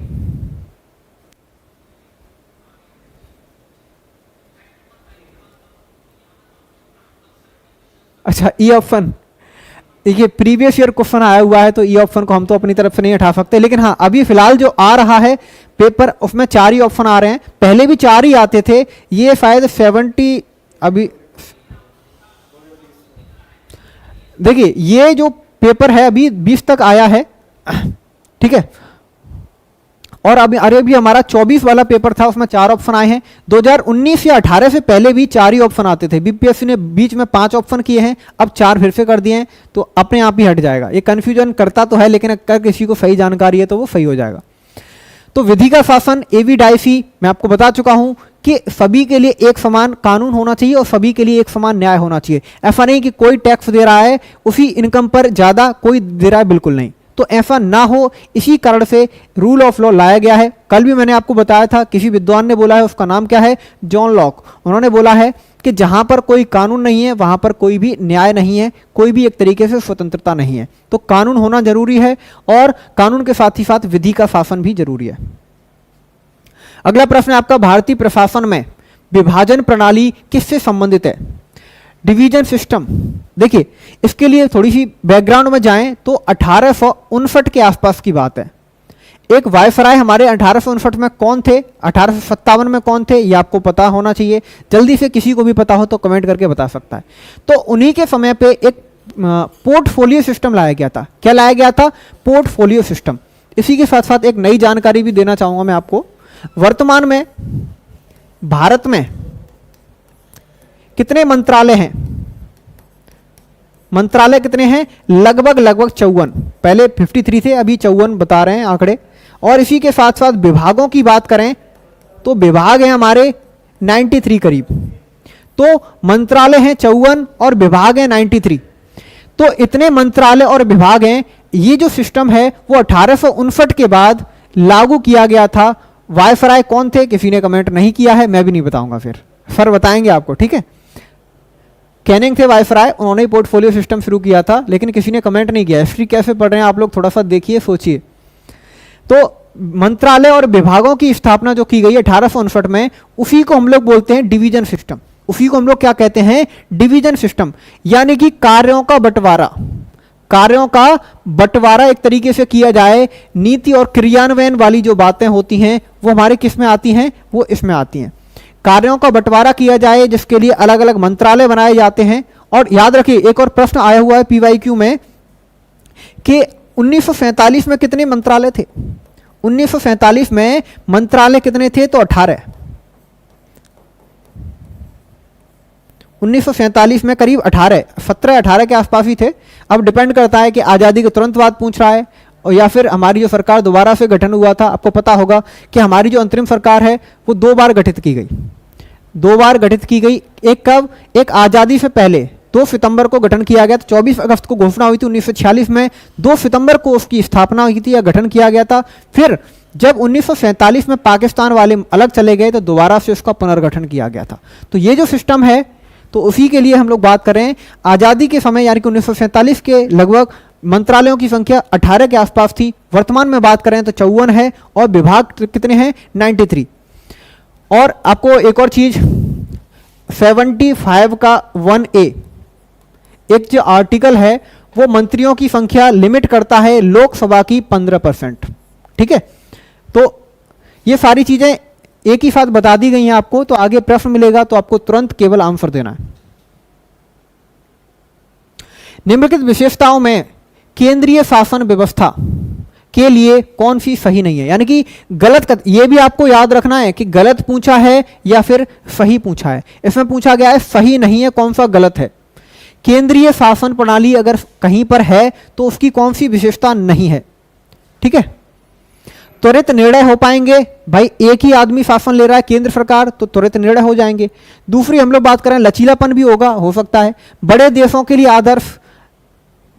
अच्छा, ई ऑप्शन, देखिए प्रीवियस ईयर क्वेश्चन आया हुआ है तो ई ऑप्शन को हम तो अपनी तरफ से नहीं हटा सकते, लेकिन हाँ अभी फिलहाल जो आ रहा है पेपर उसमें 4 ही ऑप्शन आ रहे हैं। पहले भी 4 ही आते थे, ये शायद 70 अभी, देखिए ये जो पेपर है अभी 20 तक आया है, ठीक है, और अभी हमारा 24 वाला पेपर था, उसमें 4 ऑप्शन आए हैं। 2019 या 18 से पहले भी 4 ही ऑप्शन आते थे। बीपीएससी ने बीच में 5 ऑप्शन किए हैं, अब 4 फिर से कर दिए हैं, तो अपने आप ही हट जाएगा। ये कंफ्यूजन करता तो है, लेकिन अगर किसी को सही जानकारी है तो वो सही हो जाएगा। तो विधि का शासन, ए.वी. डाइसी, मैं आपको बता चुका हूं कि सभी के लिए एक समान कानून होना चाहिए और सभी के लिए एक समान न्याय होना चाहिए। ऐसा नहीं कि कोई टैक्स दे रहा है, उसी इनकम पर ज्यादा कोई दे रहा है, बिल्कुल नहीं। तो ऐसा ना हो, इसी कारण से रूल ऑफ लॉ लाया गया है। कल भी मैंने आपको बताया था, किसी विद्वान ने बोला है, उसका नाम क्या है, जॉन लॉक। उन्होंने बोला है कि जहां पर कोई कानून नहीं है वहां पर कोई भी न्याय नहीं है, कोई भी एक तरीके से स्वतंत्रता नहीं है। तो कानून होना जरूरी है और कानून के साथ ही साथ विधि का शासन भी जरूरी है। अगला प्रश्न है आपका, भारतीय प्रशासन में विभाजन प्रणाली किससे संबंधित है, डिवीजन सिस्टम। देखिए इसके लिए थोड़ी सी बैकग्राउंड में जाएं तो 1859 के आसपास की बात है। एक वायसराय हमारे 1859 में कौन थे, 1857 में कौन थे, ये आपको पता होना चाहिए। जल्दी से किसी को भी पता हो तो कमेंट करके बता सकता है। तो उन्हीं के समय पे एक पोर्टफोलियो सिस्टम लाया गया था। क्या लाया गया था, पोर्टफोलियो सिस्टम। इसी के साथ साथ एक नई जानकारी भी देना चाहूंगा मैं आपको। वर्तमान में भारत में कितने मंत्रालय हैं, मंत्रालय कितने हैं, लगभग 54। पहले 53 थे, अभी 54 बता रहे हैं आंकड़े। और इसी के साथ साथ विभागों की बात करें तो विभाग हैं हमारे 93 करीब। तो मंत्रालय हैं 54 और विभाग हैं 93। तो इतने मंत्रालय और विभाग हैं। ये जो सिस्टम है वो 1859 के बाद लागू किया गया था। वायसराय कौन थे, किसी ने कमेंट नहीं किया है, मैं भी नहीं बताऊंगा, फिर सर बताएंगे आपको, ठीक है। कैनिंग थे वायसराय, उन्होंने ही पोर्टफोलियो सिस्टम शुरू किया था, लेकिन किसी ने कमेंट नहीं किया। हिस्ट्री कैसे पढ़ रहे हैं आप लोग, थोड़ा सा देखिए, सोचिए। तो मंत्रालय और विभागों की स्थापना जो की गई है 1859 में, उसी को हम लोग बोलते हैं डिवीजन सिस्टम। उसी को हम लोग क्या कहते हैं, डिवीजन सिस्टम, यानी कि कार्यों का बंटवारा। कार्यों का बंटवारा एक तरीके से किया जाए। नीति और क्रियान्वयन वाली जो बातें होती हैं वो हमारे किस में आती हैं, वो इसमें आती हैं। कार्यों का बंटवारा किया जाए जिसके लिए अलग अलग मंत्रालय बनाए जाते हैं। और याद रखिए एक और प्रश्न आया हुआ है पीवाईक्यू में कि 1947 में कितने मंत्रालय थे? 1947 में मंत्रालय कितने थे? तो 18। 1947 में करीब 18, 17-18 के आसपास ही थे। अब डिपेंड करता है कि आज़ादी के तुरंत बाद पूछ रहा है और या फिर हमारी जो सरकार दोबारा से गठन हुआ था। आपको पता होगा कि हमारी जो अंतरिम सरकार है वो 2 बार गठित की गई, 2 बार गठित की गई। एक कब? एक आज़ादी से पहले 2 सितंबर को गठन किया गया था, 24 अगस्त को घोषणा हुई थी 1946 में, 2 सितंबर को उसकी स्थापना हुई थी या गठन किया गया था। फिर जब 1947 में पाकिस्तान वाले अलग चले गए तो दोबारा से उसका पुनर्गठन किया गया था। तो ये जो सिस्टम है तो उसी के लिए हम लोग बात कर रहे हैं। आज़ादी के समय यानी कि 1947 के लगभग मंत्रालयों की संख्या 18 के आसपास थी। वर्तमान में बात करें तो 54 है और विभाग कितने हैं? 93। और आपको एक और चीज 75 का 1A एक जो आर्टिकल है वो मंत्रियों की संख्या लिमिट करता है लोकसभा की 15%। ठीक है, तो ये सारी चीजें एक ही साथ बता दी गई हैं आपको। तो आगे प्रश्न मिलेगा तो आपको तुरंत केवल आंसर देना है। निम्नलिखित विशेषताओं में केंद्रीय शासन व्यवस्था के लिए कौन सी सही नहीं है? यानी कि गलत, ये भी आपको याद रखना है कि गलत पूछा है या फिर सही पूछा है। इसमें पूछा गया है सही नहीं है, कौन सा गलत है? केंद्रीय शासन प्रणाली अगर कहीं पर है तो उसकी कौन सी विशेषता नहीं है? ठीक है, त्वरित निर्णय हो पाएंगे। भाई एक ही आदमी शासन ले रहा है केंद्र सरकार तो त्वरित निर्णय हो जाएंगे। दूसरी हम लोग बात करें लचीलापन भी होगा, हो सकता है। बड़े देशों के लिए आदर्श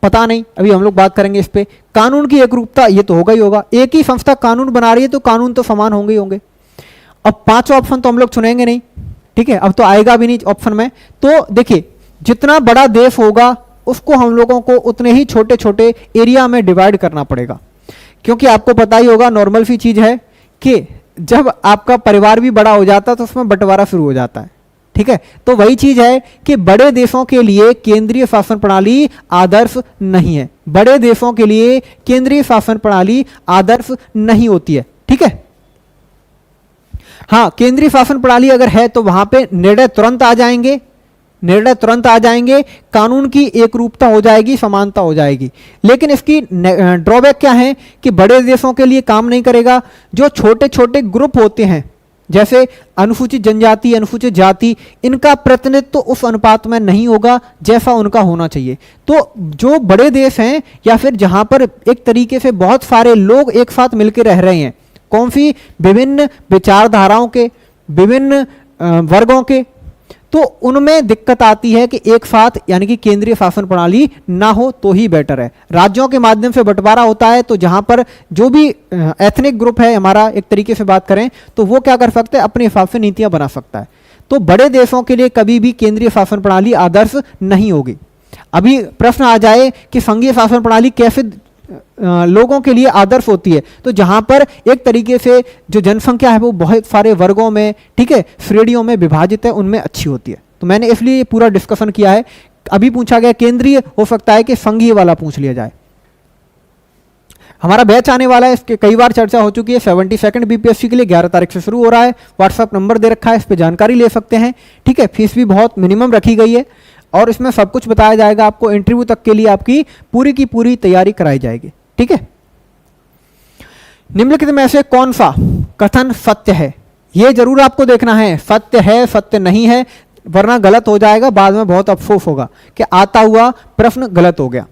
पता नहीं, अभी हम लोग बात करेंगे इस पे। कानून की एकरूपता, ये तो होगा ही होगा। एक ही संस्था कानून बना रही है तो कानून तो समान होंगे ही होंगे। अब 5 ऑप्शन तो हम लोग चुनेंगे नहीं, ठीक है, अब तो आएगा भी नहीं ऑप्शन में। तो देखिए जितना बड़ा देश होगा उसको हम लोगों को उतने ही छोटे छोटे एरिया में डिवाइड करना पड़ेगा, क्योंकि आपको पता ही होगा नॉर्मल सी चीज है कि जब आपका परिवार भी बड़ा हो जाता है तो उसमें बंटवारा शुरू हो जाता है। ठीक है, तो वही चीज है कि बड़े देशों के लिए केंद्रीय शासन प्रणाली आदर्श नहीं है। बड़े देशों के लिए केंद्रीय शासन प्रणाली आदर्श नहीं होती है। ठीक है, हाँ, केंद्रीय शासन प्रणाली अगर है तो वहां पे निर्णय तुरंत आ जाएंगे, निर्णय तुरंत आ जाएंगे, कानून की एकरूपता हो जाएगी, समानता हो जाएगी। लेकिन इसकी ड्रॉबैक क्या है कि बड़े देशों के लिए काम नहीं करेगा। जो छोटे छोटे ग्रुप होते हैं जैसे अनुसूचित जनजाति, अनुसूचित जाति, इनका प्रतिनिधित्व तो उस अनुपात में नहीं होगा जैसा उनका होना चाहिए। तो जो बड़े देश हैं या फिर जहां पर एक तरीके से बहुत सारे लोग एक साथ मिलकर रह रहे हैं, कौन सी विभिन्न विचारधाराओं के, विभिन्न वर्गों के, तो उनमें दिक्कत आती है कि एक साथ यानी कि केंद्रीय शासन प्रणाली ना हो तो ही बेटर है। राज्यों के माध्यम से बंटवारा होता है तो जहां पर जो भी एथनिक ग्रुप है हमारा, एक तरीके से बात करें तो वो क्या कर सकते हैं, अपने हिसाब से नीतियां बना सकता है। तो बड़े देशों के लिए कभी भी केंद्रीय शासन प्रणाली आदर्श नहीं होगी। अभी प्रश्न आ जाए कि संघीय शासन प्रणाली कैसे लोगों के लिए आदर्श होती है, तो जहां पर एक तरीके से जो जनसंख्या है वो बहुत सारे वर्गों में, ठीक है, श्रेणियों में विभाजित है, उनमें अच्छी होती है। तो मैंने इसलिए पूरा डिस्कशन किया है। अभी पूछा गया केंद्रीय, हो सकता है कि संघीय वाला पूछ लिया जाए। हमारा बैच आने वाला है, इसके कई बार चर्चा हो चुकी है। 72nd बीपीएससी के लिए 11 तारीख से शुरू हो रहा है। व्हाट्सएप नंबर दे रखा है, इस पर जानकारी ले सकते हैं। ठीक है, फीस भी बहुत मिनिमम रखी गई है और इसमें सब कुछ बताया जाएगा आपको। इंटरव्यू तक के लिए आपकी पूरी की पूरी तैयारी कराई जाएगी। ठीक है, निम्नलिखित में से कौन सा कथन सत्य है? यह जरूर आपको देखना है, सत्य है सत्य नहीं है, वरना गलत हो जाएगा, बाद में बहुत अफसोस होगा कि आता हुआ प्रश्न गलत हो गया।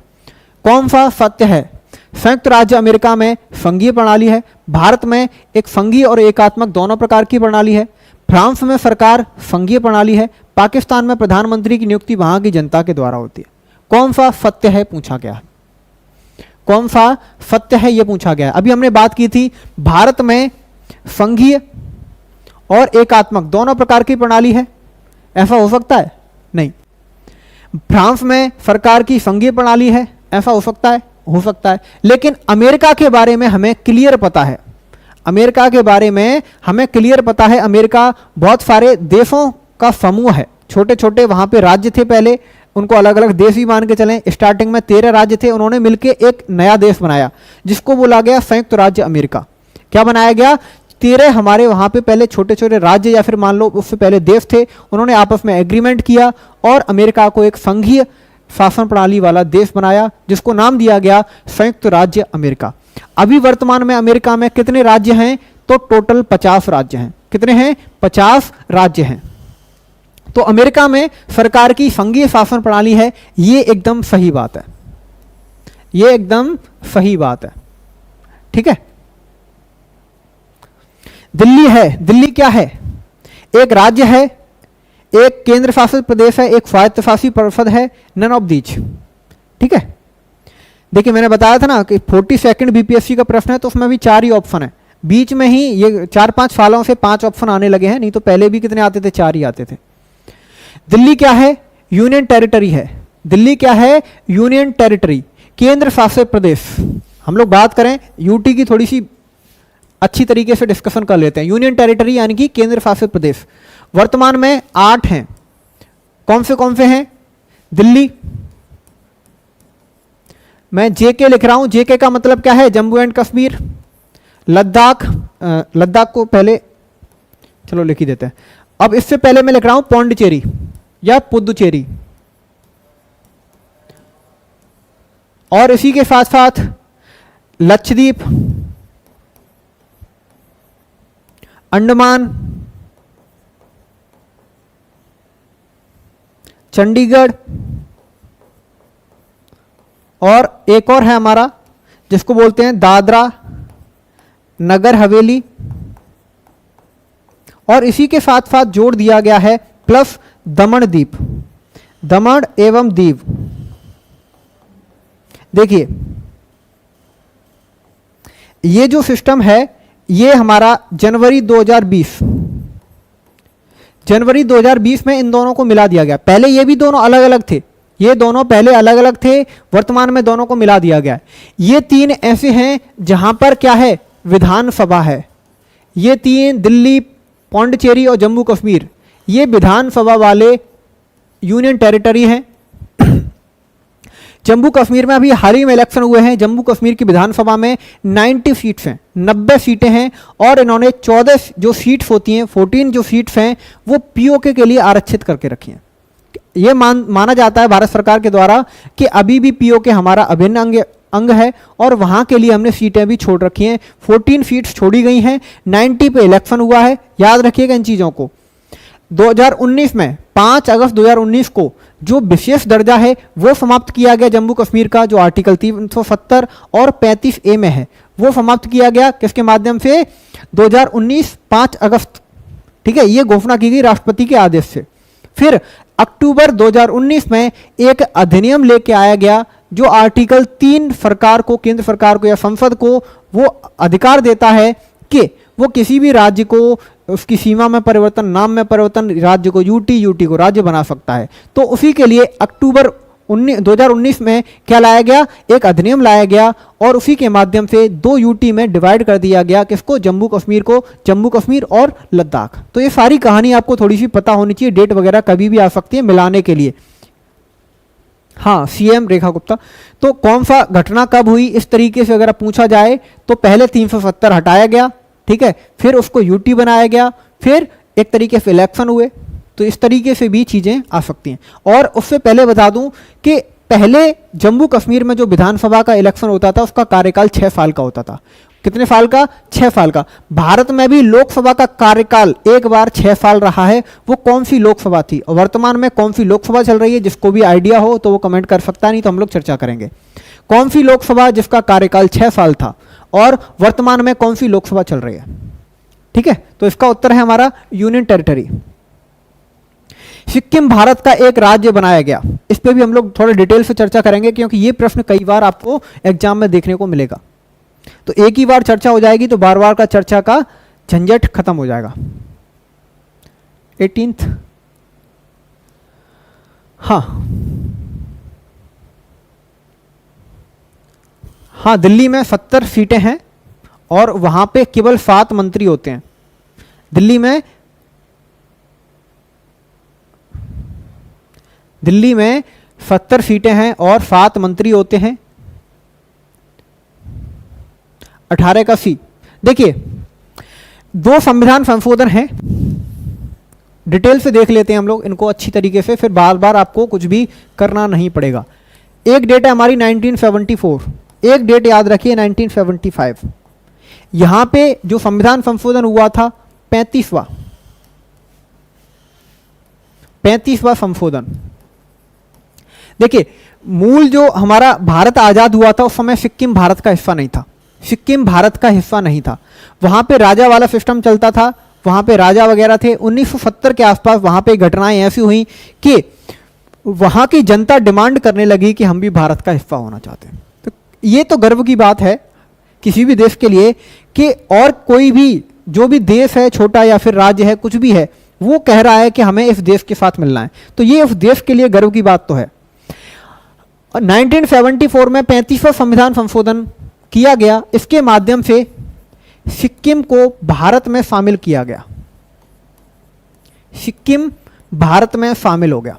कौन सा सत्य है? संयुक्त राज्य अमेरिका में संघीय प्रणाली है, भारत में एक संघीय और एकात्मक दोनों प्रकार की प्रणाली है, फ्रांस में सरकार संघीय प्रणाली है, पाकिस्तान में प्रधानमंत्री की नियुक्ति वहां की जनता के द्वारा होती है। कौन सा सत्य है पूछा गया है, कौन सा सत्य है यह पूछा गया है। अभी हमने बात की थी भारत में संघीय और एकात्मक दोनों प्रकार की प्रणाली है, ऐसा हो सकता है? नहीं। फ्रांस में सरकार की संघीय प्रणाली है, ऐसा हो सकता है? हो सकता है। लेकिन अमेरिका के बारे में हमें क्लियर पता है, अमेरिका के बारे में हमें क्लियर पता है। अमेरिका बहुत सारे देशों का समूह है, छोटे छोटे वहां पे राज्य थे, पहले उनको अलग अलग देश भी मान के चलें। स्टार्टिंग में 13 राज्य थे, उन्होंने मिलकर एक नया देश बनाया जिसको बोला गया संयुक्त राज्य अमेरिका। क्या बनाया गया? 13 हमारे वहां पे पहले छोटे छोटे राज्य या फिर मान लो उससे पहले देश थे, उन्होंने आपस में एग्रीमेंट किया और अमेरिका को एक संघीय शासन प्रणाली वाला देश बनाया, जिसको नाम दिया गया संयुक्त राज्य अमेरिका। अभी वर्तमान में अमेरिका में कितने राज्य हैं? तो टोटल 50 राज्य हैं। कितने हैं? 50 राज्य हैं। तो अमेरिका में सरकार की संघीय शासन प्रणाली है, ये एकदम सही बात है, ये एकदम सही बात है। ठीक है। दिल्ली है, दिल्ली क्या है? एक राज्य है, एक केंद्र शासित प्रदेश है, एक स्वायत्तशासी परिषद है, नन ऑफ दीज। ठीक है। देखिए मैंने बताया था ना कि 42nd बीपीएससी का प्रश्न है, तो उसमें भी 4 ही ऑप्शन है। बीच में ही ये 4-5 सालों से 5 ऑप्शन आने लगे हैं, नहीं तो पहले भी कितने आते थे? 4 ही आते थे। दिल्ली क्या है? यूनियन टेरिटरी है। दिल्ली क्या है? यूनियन टेरिटरी, केंद्र शासित प्रदेश। हम लोग बात करें यूटी की, थोड़ी सी अच्छी तरीके से डिस्कशन कर लेते हैं। यूनियन टेरिटरी यानी कि केंद्र शासित प्रदेश वर्तमान में 8 हैं। कौन से हैं? दिल्ली, मैं जेके लिख रहा हूं, जेके का मतलब क्या है? जम्मू एंड कश्मीर, लद्दाख, लद्दाख को पहले चलो लिख ही देते हैं। अब इससे पहले मैं लिख रहा हूं पौंडीचेरी या पुदुचेरी, और इसी के साथ साथ लक्षद्वीप, अंडमान, चंडीगढ़, और एक और है हमारा जिसको बोलते हैं दादरा नगर हवेली, और इसी के साथ साथ जोड़ दिया गया है प्लस दमन द्वीप, दमन एवं दीव। देखिए ये जो सिस्टम है ये हमारा जनवरी 2020 में इन दोनों को मिला दिया गया। पहले ये भी दोनों अलग अलग थे, ये दोनों पहले अलग अलग थे, वर्तमान में दोनों को मिला दिया गया। ये 3 ऐसे हैं जहां पर क्या है? विधानसभा है। ये 3 दिल्ली, पौंडीचेरी और जम्मू कश्मीर, ये विधानसभा वाले यूनियन टेरिटरी हैं। जम्मू कश्मीर में अभी हाल ही में इलेक्शन हुए हैं। जम्मू कश्मीर की विधानसभा में 90 सीट्स हैं, 90 सीटें हैं, और इन्होंने 14 जो सीट्स होती हैं, 14 जो सीट्स हैं वो पीओके के लिए आरक्षित करके रखी हैं। ये माना जाता है भारत सरकार के द्वारा कि अभी भी पीओके हमारा अभिन्न अंग है, और वहां के लिए हमने सीटें भी छोड़ रखी हैं। 14 सीट्स छोड़ी गई हैं, 90 पे इलेक्शन हुआ है। याद रखिएगा इन चीज़ों को। 2019 में 5 अगस्त 2019 को जो विशेष दर्जा है वो समाप्त किया गया जम्मू कश्मीर का, जो आर्टिकल 370 और 35A में है, वो समाप्त किया गया। किसके माध्यम से? 2019 5 अगस्त। ठीक है, ये घोषणा की गई राष्ट्रपति के आदेश से। फिर अक्टूबर 2019 में एक अधिनियम लेके आया गया जो आर्टिकल 3 सरकार को, केंद्र सरकार को या संसद को वो अधिकार देता है कि वो किसी भी राज्य को उसकी सीमा में परिवर्तन, नाम में परिवर्तन, राज्य को यूटी को राज्य बना सकता है। तो उसी के लिए अक्टूबर 2019 में क्या लाया गया? एक अधिनियम लाया गया, और उसी के माध्यम से 2 यूटी में डिवाइड कर दिया गया। किसको? जम्मू कश्मीर को, जम्मू कश्मीर और लद्दाख। तो ये सारी कहानी आपको थोड़ी सी पता होनी चाहिए, डेट वगैरह कभी भी आ सकती है मिलाने के लिए। हाँ, सीएम रेखा गुप्ता। तो कौन सा घटना कब हुई, इस तरीके से अगर पूछा जाए तो पहले 370 हटाया गया, ठीक है, फिर उसको यूटी बनाया गया, फिर एक तरीके से इलेक्शन हुए। तो इस तरीके से भी चीज़ें आ सकती हैं। और उससे पहले बता दूं कि पहले जम्मू कश्मीर में जो विधानसभा का इलेक्शन होता था उसका कार्यकाल 6 साल का होता था। कितने साल का? 6 साल का। भारत में भी लोकसभा का कार्यकाल एक बार 6 साल रहा है। वो कौन सी लोकसभा थी और वर्तमान में कौन सी लोकसभा चल रही है? जिसको भी आइडिया हो तो वो कमेंट कर सकता है, नहीं तो हम लोग चर्चा करेंगे। कौन सी लोकसभा जिसका कार्यकाल 6 साल था और वर्तमान में कौन सी लोकसभा चल रही है? ठीक है, तो इसका उत्तर है हमारा यूनियन टेरिटरी। सिक्किम भारत का एक राज्य बनाया गया। इस पे भी हम लोग थोड़ा डिटेल से चर्चा करेंगे क्योंकि ये प्रश्न कई बार आपको एग्जाम में देखने को मिलेगा। तो एक ही बार चर्चा हो जाएगी तो बार बार का चर्चा का झंझट खत्म हो जाएगा। 18th, हाँ, दिल्ली में 70 सीटें हैं और वहां पे केवल 7 मंत्री होते हैं। दिल्ली में 70 सीटें हैं और 7 मंत्री होते हैं। 18 का सी। देखिए, 2 संविधान संशोधन हैं डिटेल से देख लेते हैं हम लोग इनको अच्छी तरीके से, फिर बार बार आपको कुछ भी करना नहीं पड़ेगा। एक डेट है हमारी 1974, एक डेट याद रखिए 1975। यहां पे जो संविधान संशोधन हुआ था 35वां संशोधन। देखिए, मूल जो हमारा भारत आजाद हुआ था उस समय सिक्किम भारत का हिस्सा नहीं था, सिक्किम भारत का हिस्सा नहीं था। वहां पे राजा वाला सिस्टम चलता था, वहां पे राजा वगैरह थे। 1970 के आसपास वहां पे घटनाएं ऐसी हुई कि वहां की जनता डिमांड करने लगी कि हम भी भारत का हिस्सा होना चाहते हैं। तो ये तो गर्व की बात है किसी भी देश के लिए कि और कोई भी जो भी देश है, छोटा या फिर राज्य है, कुछ भी है, वो कह रहा है कि हमें इस देश के साथ मिलना है। तो ये उस देश के लिए गर्व की बात तो है। 1974 में 35वां संविधान संशोधन किया गया। इसके माध्यम से सिक्किम को भारत में शामिल किया गया, सिक्किम भारत में शामिल हो गया।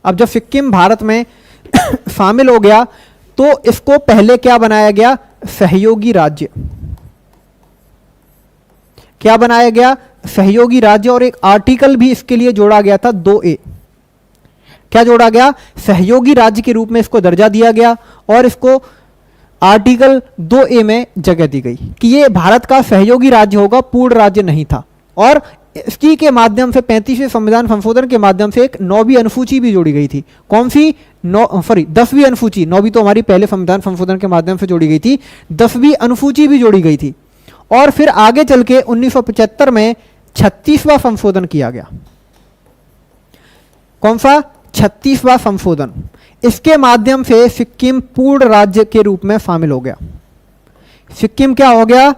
अब जब सिक्किम भारत में शामिल हो गया तो इसको पहले क्या बनाया गया, सहयोगी राज्य। क्या बनाया गया, सहयोगी राज्य। और एक आर्टिकल भी इसके लिए जोड़ा गया था 2A। क्या जोड़ा गया, सहयोगी राज्य के रूप में इसको दर्जा दिया गया और इसको आर्टिकल 2A में जगह दी गई कि ये भारत का सहयोगी राज्य होगा, पूर्ण राज्य नहीं था। और इसी के माध्यम से 35वें संविधान संशोधन के माध्यम से एक 9वीं अनुसूची भी जोड़ी गई थी। कौन सी, 10वीं अनुसूची। 9वीं तो हमारी पहले संविधान संशोधन के माध्यम से जोड़ी गई थी, 10वीं अनुसूची भी जोड़ी गई थी। और फिर आगे चल के 1975 में 36वां संशोधन किया गया। कौन सा, 36वां संशोधन। इसके माध्यम से सिक्किम पूर्ण राज्य के रूप में शामिल हो गया। सिक्किम क्या हो गया,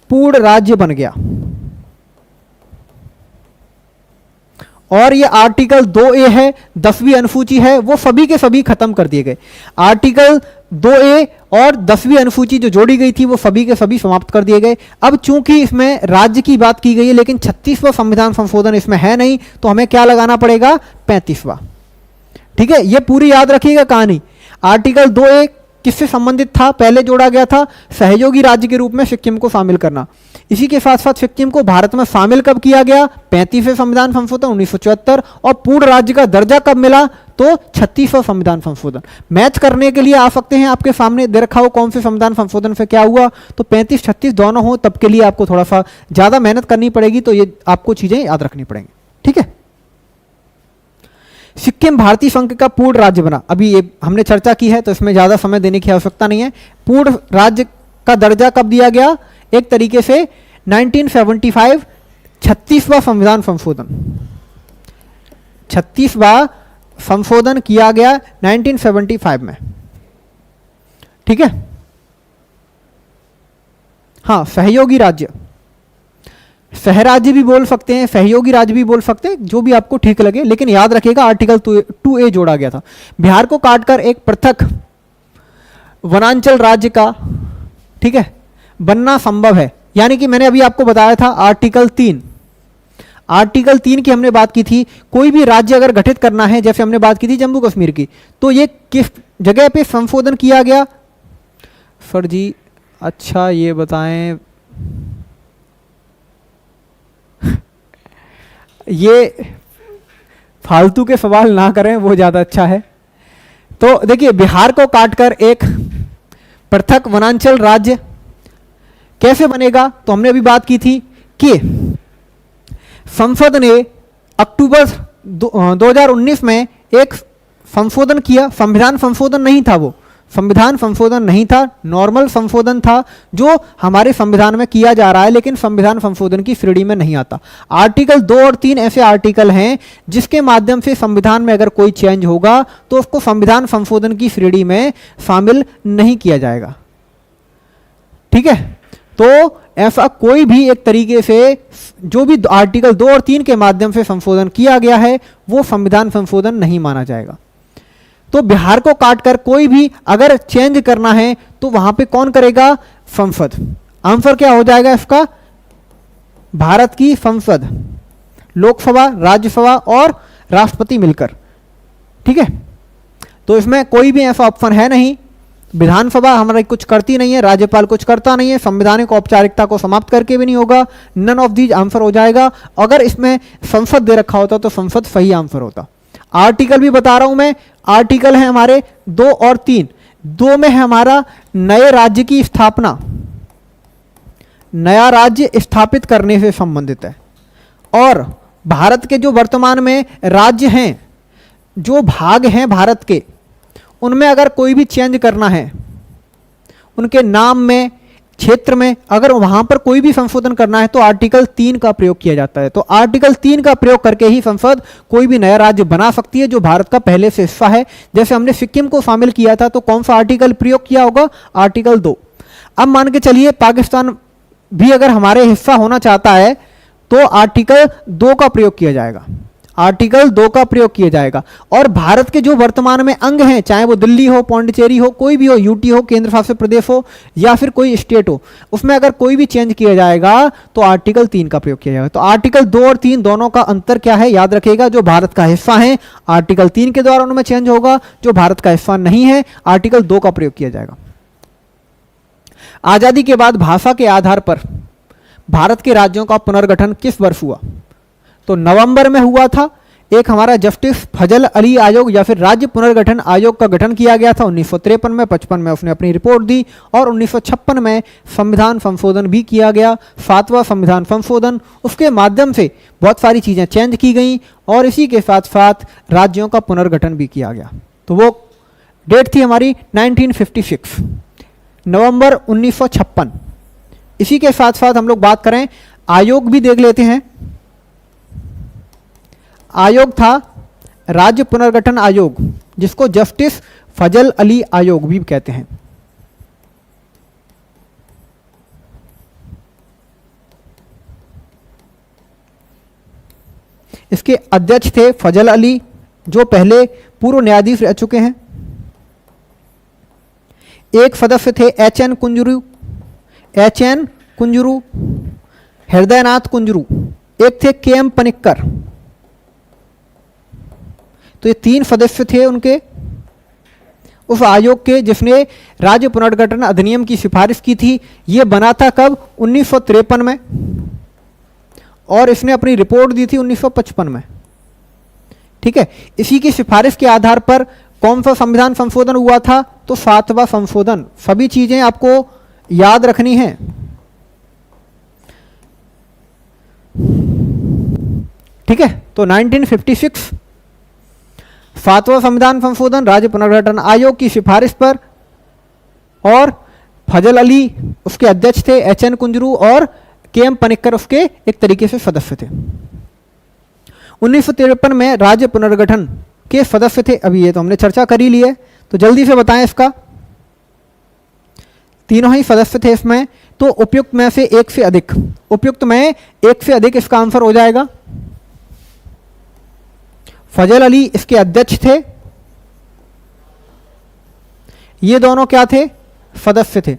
पूर्ण राज्य बन गया। और ये आर्टिकल 2A है, 10वीं अनुसूची है, वो सभी के सभी खत्म कर दिए गए। आर्टिकल 2A और 10वीं अनुसूची जो जोड़ी गई थी वो सभी के सभी समाप्त कर दिए गए। अब चूंकि इसमें राज्य की बात की गई है लेकिन 36वां संविधान संशोधन इसमें है नहीं, तो हमें क्या लगाना पड़ेगा, 35वां। ठीक है, ये पूरी याद रखिएगा कहानी। आर्टिकल 2A किससे संबंधित था, पहले जोड़ा गया था सहयोगी राज्य के रूप में सिक्किम को शामिल करना। इसी के साथ साथ सिक्किम को भारत में शामिल कब किया गया, 35वें संविधान संशोधन 1974। और पूर्ण राज्य का दर्जा कब मिला, तो 36वां संविधान संशोधन। मैच करने के लिए आ सकते हैं, आपके सामने दे रखा हो कौन से संविधान संशोधन से क्या हुआ, तो 35-36 दोनों हो, तब के लिए आपको थोड़ा सा ज्यादा मेहनत करनी पड़ेगी। तो ये आपको चीजें याद रखनी पड़ेंगी। ठीक है, सिक्किम भारतीय संघ का पूर्ण राज्य बना। अभी ये हमने चर्चा की है तो इसमें ज्यादा समय देने की आवश्यकता नहीं है। पूर्ण राज्य का दर्जा कब दिया गया, एक तरीके से 1975 36वां संविधान संशोधन, 36वां संशोधन किया गया 1975 में। ठीक है, हाँ, सहयोगी राज्य, सहराज्य भी बोल सकते हैं, सहयोगी राज्य भी बोल सकते हैं, जो भी आपको ठीक लगे। लेकिन याद रखिएगा आर्टिकल 2A जोड़ा गया था। बिहार को काटकर एक पृथक वनांचल राज्य का, ठीक है, बनना संभव है। यानी कि मैंने अभी आपको बताया था आर्टिकल 3, आर्टिकल 3 की हमने बात की थी। कोई भी राज्य अगर गठित करना है, जैसे हमने बात की थी जम्मू कश्मीर की, तो ये किस जगह पे संशोधन किया गया, सर जी अच्छा ये बताएं, ये फालतू के सवाल ना करें, वो ज़्यादा अच्छा है। तो देखिए, बिहार को काटकर एक पृथक वनांचल राज्य कैसे बनेगा, तो हमने अभी बात की थी कि संसद ने अक्टूबर 2019 में एक संशोधन किया। संविधान संशोधन नहीं था, वो संविधान संशोधन नहीं था, नॉर्मल संशोधन था जो हमारे संविधान में किया जा रहा है, लेकिन संविधान संशोधन की श्रेणी में नहीं आता। आर्टिकल 2 और 3 ऐसे आर्टिकल हैं जिसके माध्यम से संविधान में अगर कोई चेंज होगा तो उसको संविधान संशोधन की श्रेणी में शामिल नहीं किया जाएगा। ठीक है, तो ऐसा कोई भी एक तरीके से जो भी आर्टिकल 2 और 3 के माध्यम से संशोधन किया गया है वो संविधान संशोधन नहीं माना जाएगा। तो बिहार को काटकर कोई भी अगर चेंज करना है तो वहां पे कौन करेगा, संसद। आंसर क्या हो जाएगा इसका, भारत की संसद, लोकसभा, राज्यसभा और राष्ट्रपति मिलकर। ठीक है, तो इसमें कोई भी ऐसा ऑप्शन है नहीं। विधानसभा हमारी कुछ करती नहीं है, राज्यपाल कुछ करता नहीं है, संवैधानिक औपचारिकता को समाप्त करके भी नहीं होगा। नन ऑफ दीज आंसर हो जाएगा। अगर इसमें संसद दे रखा होता तो संसद सही आंसर होता। आर्टिकल भी बता रहा हूं मैं, आर्टिकल है हमारे 2 और 3। 2 में है हमारा नए राज्य की स्थापना, नया राज्य स्थापित करने से संबंधित है। और भारत के जो वर्तमान में राज्य हैं, जो भाग हैं भारत के, उनमें अगर कोई भी चेंज करना है, उनके नाम में, क्षेत्र में, अगर वहां पर कोई भी संशोधन करना है तो आर्टिकल 3 का प्रयोग किया जाता है। तो आर्टिकल 3 का प्रयोग करके ही संसद कोई भी नया राज्य बना सकती है जो भारत का पहले से हिस्सा है। जैसे हमने सिक्किम को शामिल किया था तो कौन सा आर्टिकल प्रयोग किया होगा? आर्टिकल 2। अब मान के चलिए पाकिस्तान भी अगर हमारे हिस्सा होना चाहता है तो आर्टिकल 2 का प्रयोग किया जाएगा, आर्टिकल 2 का प्रयोग किया जाएगा। और भारत के जो वर्तमान में अंग हैं, चाहे वो दिल्ली हो, पौंडीचेरी हो, कोई भी हो, यूटी हो, केंद्र शासित प्रदेश हो, या फिर कोई स्टेट हो, उसमें अगर कोई भी चेंज किया जाएगा तो आर्टिकल 3 का प्रयोग किया जाएगा। तो आर्टिकल 2 और 3 दोनों का अंतर क्या है याद रखिएगा। जो भारत का हिस्सा है आर्टिकल 3 के द्वारा उनमें चेंज होगा, जो भारत का हिस्सा नहीं है आर्टिकल 2 का प्रयोग किया जाएगा। आजादी के बाद भाषा के आधार पर भारत के राज्यों का पुनर्गठन किस वर्ष हुआ? तो नवंबर में हुआ था। एक हमारा जस्टिस फजल अली आयोग या फिर राज्य पुनर्गठन आयोग का गठन किया गया था 1953 में। 55 में उसने अपनी रिपोर्ट दी और 1956 में संविधान संशोधन भी किया गया, 7वां संविधान संशोधन। उसके माध्यम से बहुत सारी चीज़ें चेंज की गई और इसी के साथ साथ राज्यों का पुनर्गठन भी किया गया। तो वो डेट थी हमारी 1956, नवंबर 1956। इसी के साथ साथ हम लोग बात करें, आयोग भी देख लेते हैं। आयोग था राज्य पुनर्गठन आयोग, जिसको जस्टिस फजल अली आयोग भी कहते हैं। इसके अध्यक्ष थे फजल अली, जो पहले पूर्व न्यायाधीश रह चुके हैं। एक सदस्य थे एच.एन. कुंजरू, हृदयनाथ कुंजरू। एक थे के.एम. पनिक्कर। तो ये 3 सदस्य थे उनके उस आयोग के, जिसने राज्य पुनर्गठन अधिनियम की सिफारिश की थी। ये बना था कब? 1953 में, और इसने अपनी रिपोर्ट दी थी 1955 में। ठीक है, इसी की सिफारिश के आधार पर कौन सा संविधान संशोधन हुआ था? तो 7वां संशोधन। सभी चीजें आपको याद रखनी है। ठीक है, तो 1956 7वां संविधान संशोधन राज्य पुनर्गठन आयोग की सिफारिश पर, और फजल अली उसके अध्यक्ष थे, एच.एन. कुंजरू और के.एम. पनिक्कर उसके एक तरीके से सदस्य थे। 1953 में राज्य पुनर्गठन के सदस्य थे। अभी ये तो हमने चर्चा कर ही ली है, तो जल्दी से बताएं इसका। तीनों ही सदस्य थे इसमें। तो उपयुक्त में से एक से अधिक, उपयुक्त में एक से अधिक इसका आंसर हो जाएगा। फजल अली इसके अध्यक्ष थे, ये दोनों क्या थे? सदस्य थे।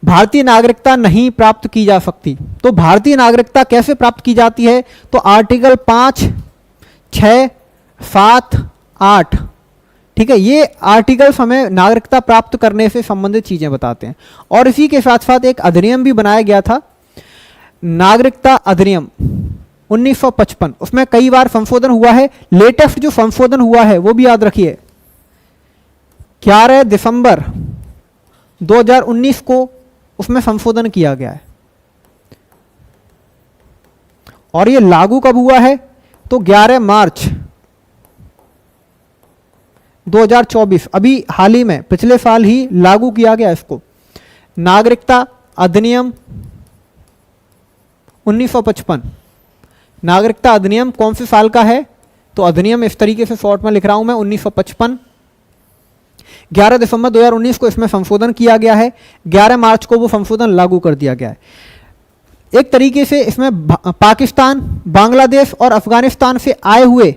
भारतीय नागरिकता नहीं प्राप्त की जा सकती। तो भारतीय नागरिकता कैसे प्राप्त की जाती है? तो आर्टिकल 5, 6, 7, 8, ठीक है, ये आर्टिकल्स हमें नागरिकता प्राप्त करने से संबंधित चीजें बताते हैं। और इसी के साथ साथ एक अधिनियम भी बनाया गया था, नागरिकता अधिनियम 1955। उसमें कई बार संशोधन हुआ है। लेटेस्ट जो संशोधन हुआ है वो भी याद रखिए, 11 दिसंबर 2019 को उसमें संशोधन किया गया है। और ये लागू कब हुआ है? तो 11 मार्च 2024, अभी हाल ही में, पिछले साल ही लागू किया गया इसको। नागरिकता अधिनियम 1955। नागरिकता अधिनियम कौन से साल का है? तो अधिनियम इस तरीके से शॉर्ट में लिख रहा हूं मैं, 1955। 11 दिसंबर 2019 को इसमें संशोधन किया गया है। 11 मार्च को वो संशोधन लागू कर दिया गया है। एक तरीके से इसमें पाकिस्तान, बांग्लादेश और अफगानिस्तान से आए हुए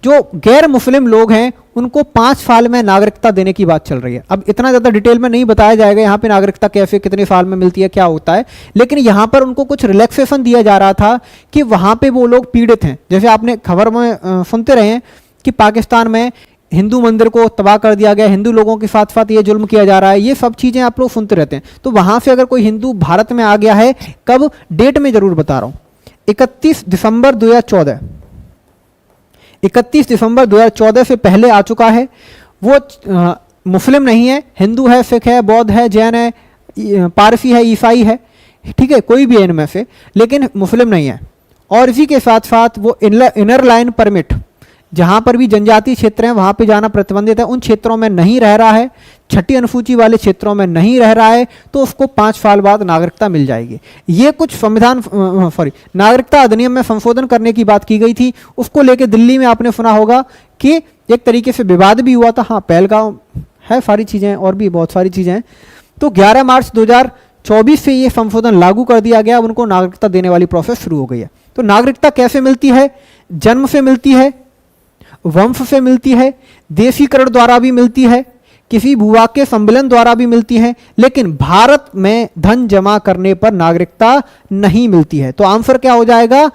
जो गैर मुस्लिम लोग हैं उनको 5 साल में नागरिकता देने की बात चल रही है। अब इतना ज़्यादा डिटेल में नहीं बताया जाएगा यहाँ पे नागरिकता कैसे कितने साल में मिलती है क्या होता है, लेकिन यहाँ पर उनको कुछ रिलैक्सेशन दिया जा रहा था कि वहाँ पे वो लोग पीड़ित हैं। जैसे आपने खबर में सुनते रहे हैं कि पाकिस्तान में हिंदू मंदिर को तबाह कर दिया गया, हिंदू लोगों के साथ साथ ये जुल्म किया जा रहा है, ये सब चीज़ें आप लोग सुनते रहते हैं। तो वहाँ से अगर कोई हिंदू भारत में आ गया है, कब डेट में ज़रूर बता रहा हूँ, 31 दिसंबर 2014, 31 दिसंबर 2014 से पहले आ चुका है। वो मुस्लिम नहीं है, हिंदू है, सिख है, बौद्ध है, जैन है, पारसी है, ईसाई है, ठीक है, कोई भी है इनमें से, लेकिन मुस्लिम नहीं है। और इसी के साथ साथ वो इनर लाइन परमिट, जहाँ पर भी जनजातीय क्षेत्र हैं वहाँ पे जाना प्रतिबंधित है, उन क्षेत्रों में नहीं रह रहा है, छठी अनुसूची वाले क्षेत्रों में नहीं रह रहा है, तो उसको 5 साल बाद नागरिकता मिल जाएगी। ये कुछ नागरिकता अधिनियम में संशोधन करने की बात की गई थी, उसको लेके दिल्ली में आपने सुना होगा कि एक तरीके से विवाद भी हुआ था। हाँ, पहलगांव है, सारी चीज़ें और भी बहुत सारी चीज़ें हैं। तो 11 मार्च 2024 से ये संशोधन लागू कर दिया गया, उनको नागरिकता देने वाली प्रोसेस शुरू हो गई है। तो नागरिकता कैसे मिलती है? जन्म से मिलती है, वंश से मिलती है, देशीकरण द्वारा भी मिलती है, किसी भूभाग के सम्मिलन द्वारा भी मिलती है, लेकिन भारत में धन जमा करने पर नागरिकता नहीं मिलती है। तो आंसर क्या हो जाएगा?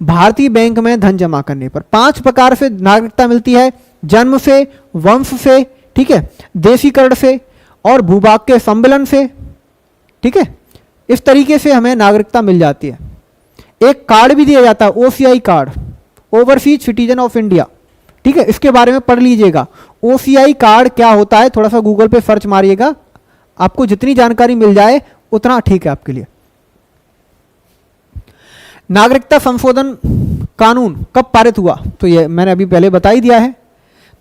भारतीय बैंक में धन जमा करने पर। 5 प्रकार से नागरिकता मिलती है, जन्म से, वंश से, ठीक है, देशीकरण से और भूभाग के सम्मिलन से, ठीक है। इस तरीके से हमें नागरिकता मिल जाती है। एक कार्ड भी दिया जाता है, OCI card, overseas citizen of India, ठीक है, इसके बारे में पढ़ लीजिएगा। OCI कार्ड क्या होता है, थोड़ा सा गूगल पे सर्च मारिएगा, आपको जितनी जानकारी मिल जाए उतना ठीक है आपके लिए। नागरिकता संशोधन कानून कब पारित हुआ? तो ये मैंने अभी पहले बता ही दिया है,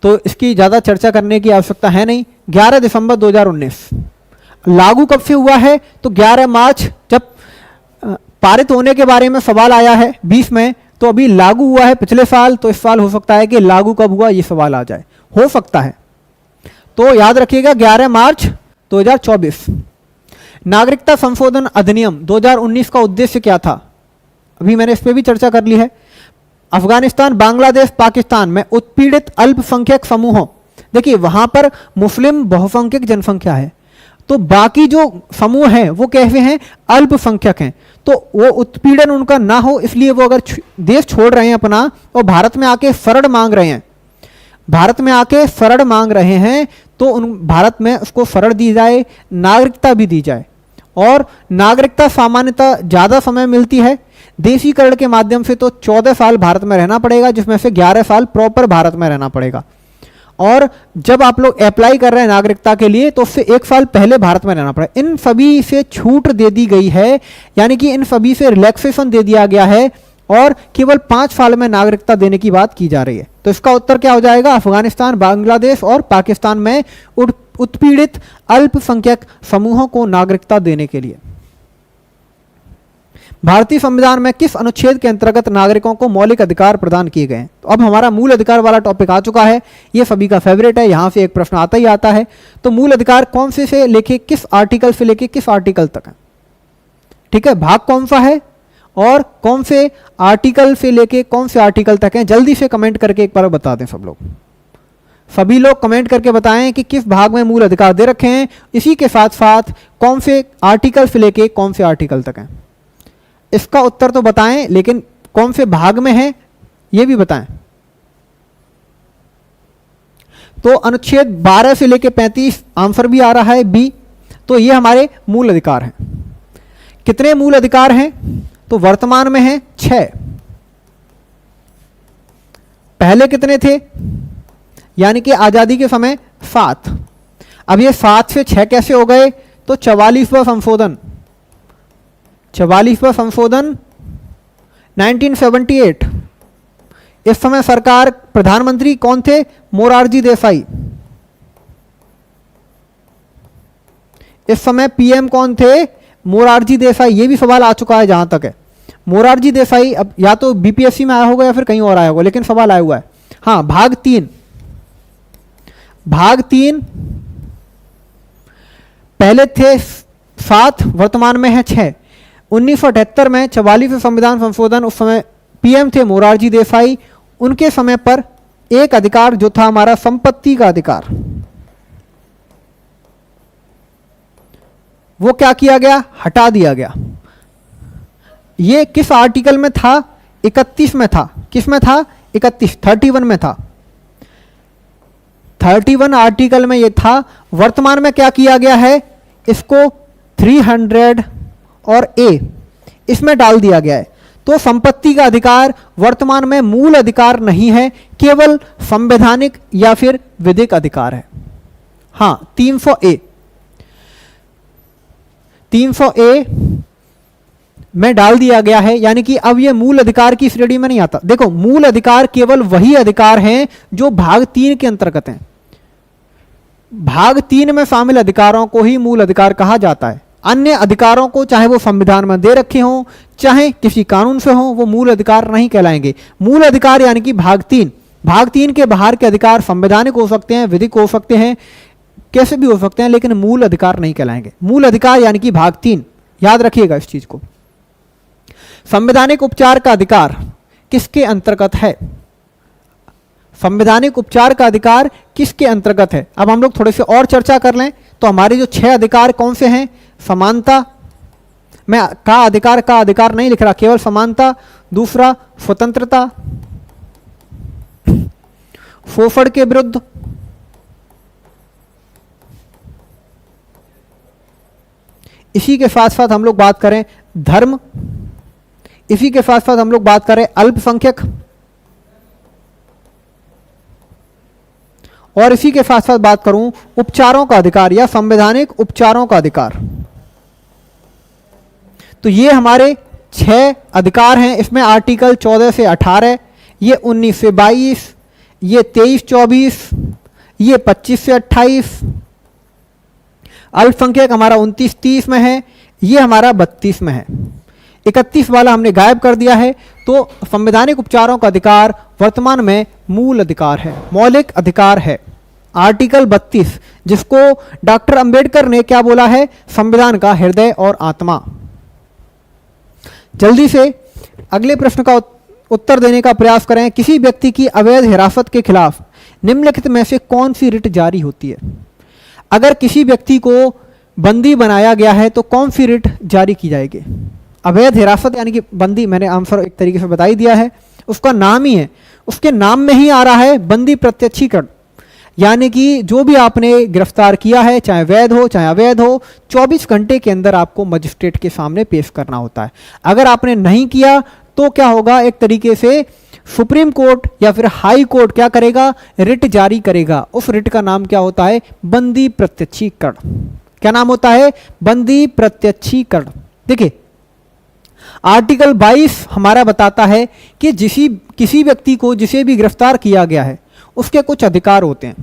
तो इसकी ज़्यादा चर्चा करने की आवश्यकता है नहीं। 11 दिसंबर 2019। लागू कब से हुआ है? तो 11 मार्च, जब पारित होने के बारे में सवाल आया है 20 में, तो अभी लागू हुआ है पिछले साल, तो इस साल हो सकता है कि लागू कब हुआ ये सवाल आ जाए, हो सकता है। तो याद रखिएगा 11 मार्च 2024। नागरिकता संशोधन अधिनियम 2019 का उद्देश्य क्या था? अभी मैंने इस पर भी चर्चा कर ली है। अफगानिस्तान, बांग्लादेश, पाकिस्तान में उत्पीड़ित अल्पसंख्यक समूहों, देखिए वहां पर मुस्लिम बहुसंख्यक जनसंख्या है, तो बाकी जो समूह हैं वो कैसे हैं? अल्पसंख्यक हैं। तो वो उत्पीड़न उनका ना हो, इसलिए वो अगर देश छोड़ रहे हैं अपना और भारत में आके शरण मांग रहे हैं, भारत में आके शरण मांग रहे हैं, तो उन भारत में उसको शरण दी जाए, नागरिकता भी दी जाए। और नागरिकता सामान्यतः ज़्यादा समय मिलती है, देशीकरण के माध्यम से तो 14 साल भारत में रहना पड़ेगा, जिसमें से 11 साल प्रॉपर भारत में रहना पड़ेगा। और जब आप लोग अप्लाई कर रहे हैं नागरिकता के लिए, तो उससे 1 साल पहले भारत में रहना पड़ेगा। इन सभी से छूट दे दी गई है, यानी कि इन सभी से रिलैक्सेशन दे दिया गया है, और केवल 5 साल में नागरिकता देने की बात की जा रही है। तो इसका उत्तर क्या हो जाएगा? अफगानिस्तान, बांग्लादेश और पाकिस्तान में उत्पीड़ित अल्पसंख्यक समूहों को नागरिकता देने के लिए। भारतीय संविधान में किस अनुच्छेद के अंतर्गत नागरिकों को मौलिक अधिकार प्रदान किए गए हैं? तो अब हमारा मूल अधिकार वाला टॉपिक आ चुका है, ये सभी का फेवरेट है, यहाँ से एक प्रश्न आता ही आता है। तो मूल अधिकार कौन से लेके किस आर्टिकल से लेके किस आर्टिकल तक है? ठीक है, भाग कौन सा है और कौन से आर्टिकल से लेके कौन से आर्टिकल तक है? जल्दी से कमेंट करके एक बार बता दें सब लोग। सभी लोग कमेंट करके बताएं कि किस भाग में मूल अधिकार दे रखे हैं, इसी के साथ साथ कौन से आर्टिकल से लेके कौन से आर्टिकल तक हैं। इसका उत्तर तो बताएं, लेकिन कौन से भाग में है ये भी बताएं। तो अनुच्छेद 12 से लेके 35 आंसर भी आ रहा है बी। तो ये हमारे मूल अधिकार हैं। कितने मूल अधिकार हैं? तो वर्तमान में हैं 6। पहले कितने थे? यानी कि आजादी के समय 7। अब ये 7 से 6 कैसे हो गए? तो 44वां संशोधन, 44वां संशोधन 1978। इस समय सरकार, प्रधानमंत्री कौन थे? मोरारजी देसाई। इस समय पीएम कौन थे? मोरारजी देसाई। ये भी सवाल आ चुका है जहां तक है। मोरारजी देसाई अब या तो बीपीएससी में आया होगा या फिर कहीं और आया होगा, लेकिन सवाल आया हुआ है। हाँ, भाग 3, भाग 3 पहले थे 7, वर्तमान में है 6। 1978 में 44वें संविधान संशोधन, उस समय पीएम थे मोरारजी देसाई। उनके समय पर एक अधिकार जो था हमारा संपत्ति का अधिकार, वो क्या किया गया, हटा दिया गया। ये किस आर्टिकल में था, 31 में था। किस में था, 31 में था। 31 आर्टिकल में ये था। वर्तमान में क्या किया गया है, इसको 300 और ए इसमें डाल दिया गया है। तो संपत्ति का अधिकार वर्तमान में मूल अधिकार नहीं है, केवल संवैधानिक या फिर विधिक अधिकार है। हाँ, 300 ए में डाल दिया गया है, यानी कि अब ये मूल अधिकार की श्रेणी में नहीं आता। देखो, मूल अधिकार केवल वही अधिकार हैं जो भाग 3 के अंतर्गत हैं। भाग 3 में शामिल अधिकारों को ही मूल अधिकार कहा जाता है। अन्य अधिकारों को, चाहे वो संविधान में दे रखे हों, चाहे किसी कानून से हों, वो मूल अधिकार नहीं कहलाएंगे। मूल अधिकार यानी कि भाग 3 के बाहर के अधिकार संवैधानिक हो सकते हैं, विधिक हो सकते हैं, कैसे भी हो सकते हैं, लेकिन मूल अधिकार नहीं कहलाएंगे। मूल अधिकार यानी कि भाग 3, याद रखिएगा इस चीज को। संवैधानिक उपचार का अधिकार किसके अंतर्गत है, संवैधानिक उपचार का अधिकार किसके अंतर्गत है। अब हम लोग थोड़े से और चर्चा कर लें तो हमारे जो 6 अधिकार कौन से हैं, समानता, मैं का अधिकार नहीं लिख रहा, केवल समानता। दूसरा, स्वतंत्रता, शोषण के विरुद्ध, इसी के साथ साथ हम लोग बात करें धर्म, इसी के साथ साथ हम लोग बात करें अल्पसंख्यक, और इसी के साथ साथ बात करूं उपचारों का अधिकार या संवैधानिक उपचारों का अधिकार। तो ये हमारे 6 अधिकार हैं। इसमें आर्टिकल 14 से 18, ये 19 से 22, ये 23-24, ये 25 से 28, अल्पसंख्यक हमारा 29-30 में है, ये हमारा 32 में है। 31 वाला हमने गायब कर दिया है। तो संवैधानिक उपचारों का अधिकार वर्तमान में मूल अधिकार है, मौलिक अधिकार है। आर्टिकल 32, जिसको डॉक्टर अंबेडकर ने क्या बोला है, संविधान का हृदय और आत्मा। जल्दी से अगले प्रश्न का उत्तर देने का प्रयास करें। किसी व्यक्ति की अवैध हिरासत के खिलाफ निम्नलिखित में से कौन सी रिट जारी होती है। अगर किसी व्यक्ति को बंदी बनाया गया है तो कौन सी रिट जारी की जाएगी। अवैध हिरासत यानी कि बंदी, मैंने आंसर एक तरीके से बता ही दिया है, उसका नाम ही है, उसके नाम में ही आ रहा है बंदी प्रत्यक्षीकरण। यानी कि जो भी आपने गिरफ्तार किया है, चाहे वैध हो चाहे अवैध हो, 24 घंटे के अंदर आपको मजिस्ट्रेट के सामने पेश करना होता है। अगर आपने नहीं किया तो क्या होगा, एक तरीके से सुप्रीम कोर्ट या फिर हाई कोर्ट क्या करेगा, रिट जारी करेगा। उस रिट का नाम क्या होता है, बंदी प्रत्यक्षीकरण। क्या नाम होता है, बंदी प्रत्यक्षीकरण। देखिए, आर्टिकल 22 हमारा बताता है कि किसी व्यक्ति को जिसे भी गिरफ्तार किया गया है उसके कुछ अधिकार होते हैं।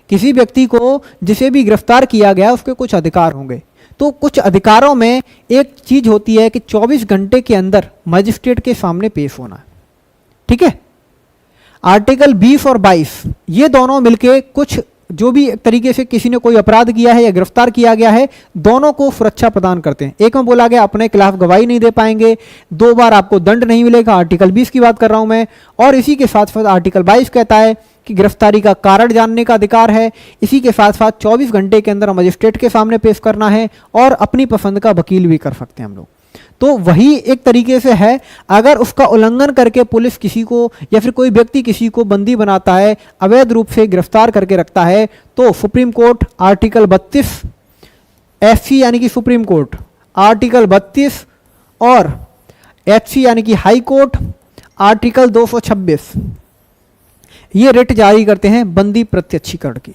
किसी व्यक्ति को जिसे भी गिरफ्तार किया गया है उसके कुछ अधिकार होंगे। तो कुछ अधिकारों में एक चीज होती है कि 24 घंटे के अंदर मजिस्ट्रेट के सामने पेश होना है। ठीक है, आर्टिकल 20 और 22 ये दोनों मिलके कुछ, जो भी एक तरीके से किसी ने कोई अपराध किया है या गिरफ्तार किया गया है, दोनों को सुरक्षा प्रदान करते हैं। एक में बोला गया अपने खिलाफ गवाही नहीं दे पाएंगे, 2 बार आपको दंड नहीं मिलेगा, आर्टिकल 20 की बात कर रहा हूं मैं। और इसी के साथ साथ आर्टिकल 22 कहता है कि गिरफ्तारी का कारण जानने का अधिकार है। इसी के साथ साथ 24 घंटे के अंदर मजिस्ट्रेट के सामने पेश करना है और अपनी पसंद का वकील भी कर सकते हैं हम लोग। तो वही एक तरीके से है। अगर उसका उल्लंघन करके पुलिस किसी को या फिर कोई व्यक्ति किसी को बंदी बनाता है, अवैध रूप से गिरफ्तार करके रखता है, तो सुप्रीम कोर्ट आर्टिकल 32 एफसी यानी कि सुप्रीम कोर्ट, आर्टिकल 32 और एचसी यानी कि हाई कोर्ट आर्टिकल 226 ये रिट जारी करते हैं बंदी प्रत्यक्षीकरण की।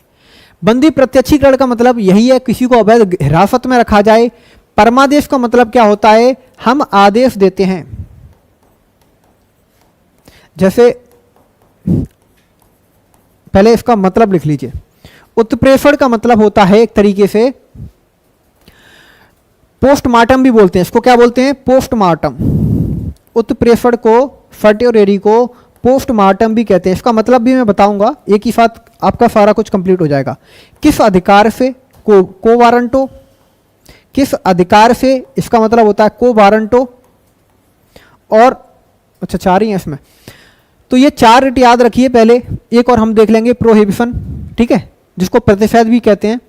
बंदी प्रत्यक्षीकरण का मतलब यही है, किसी को अवैध हिरासत में रखा जाए। परमादेश का मतलब क्या होता है, हम आदेश देते हैं। जैसे पहले इसका मतलब लिख लीजिए। उत्प्रेषण का मतलब होता है एक तरीके से, पोस्टमार्टम भी बोलते हैं इसको, क्या बोलते हैं, पोस्टमार्टम। उत्प्रेषण को, फर्टियरी को पोस्टमार्टम भी कहते हैं। इसका मतलब भी मैं बताऊंगा, एक ही साथ आपका सारा कुछ कंप्लीट हो जाएगा। किस अधिकार से, को वारंटो, किस अधिकार से, इसका मतलब होता है को वारंटो। और अच्छा 4 ही है इसमें। तो ये 4 रिट याद रखिए पहले। एक और हम देख लेंगे, प्रोहिबिशन, ठीक है, जिसको प्रतिषेध भी कहते हैं।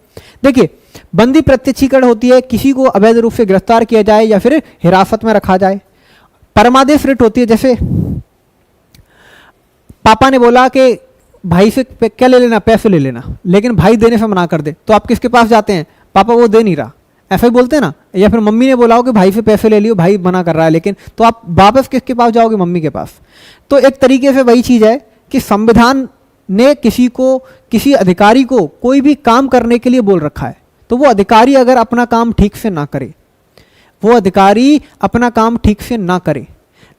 देखिए, बंदी प्रत्यक्षीकरण होती है, किसी को अवैध रूप से गिरफ्तार किया जाए या फिर हिरासत में रखा जाए। परमादेश रिट होती है, जैसे पापा ने बोला कि भाई से क्या ले लेना, पैसे ले लेना, लेकिन भाई देने से मना कर दे, तो आप किसके पास जाते हैं? पापा वो दे नहीं रहा, ऐसा ही बोलते हैं ना। या फिर मम्मी ने बोला हो कि भाई से पैसे ले लियो, भाई मना कर रहा है, लेकिन तो आप वापस किसके पास जाओगे? मम्मी के पास। तो एक तरीके से वही चीज़ है कि संविधान ने किसी को, किसी अधिकारी को कोई भी काम करने के लिए बोल रखा है, तो वो अधिकारी अगर अपना काम ठीक से ना करे, वो अधिकारी अपना काम ठीक से ना करे,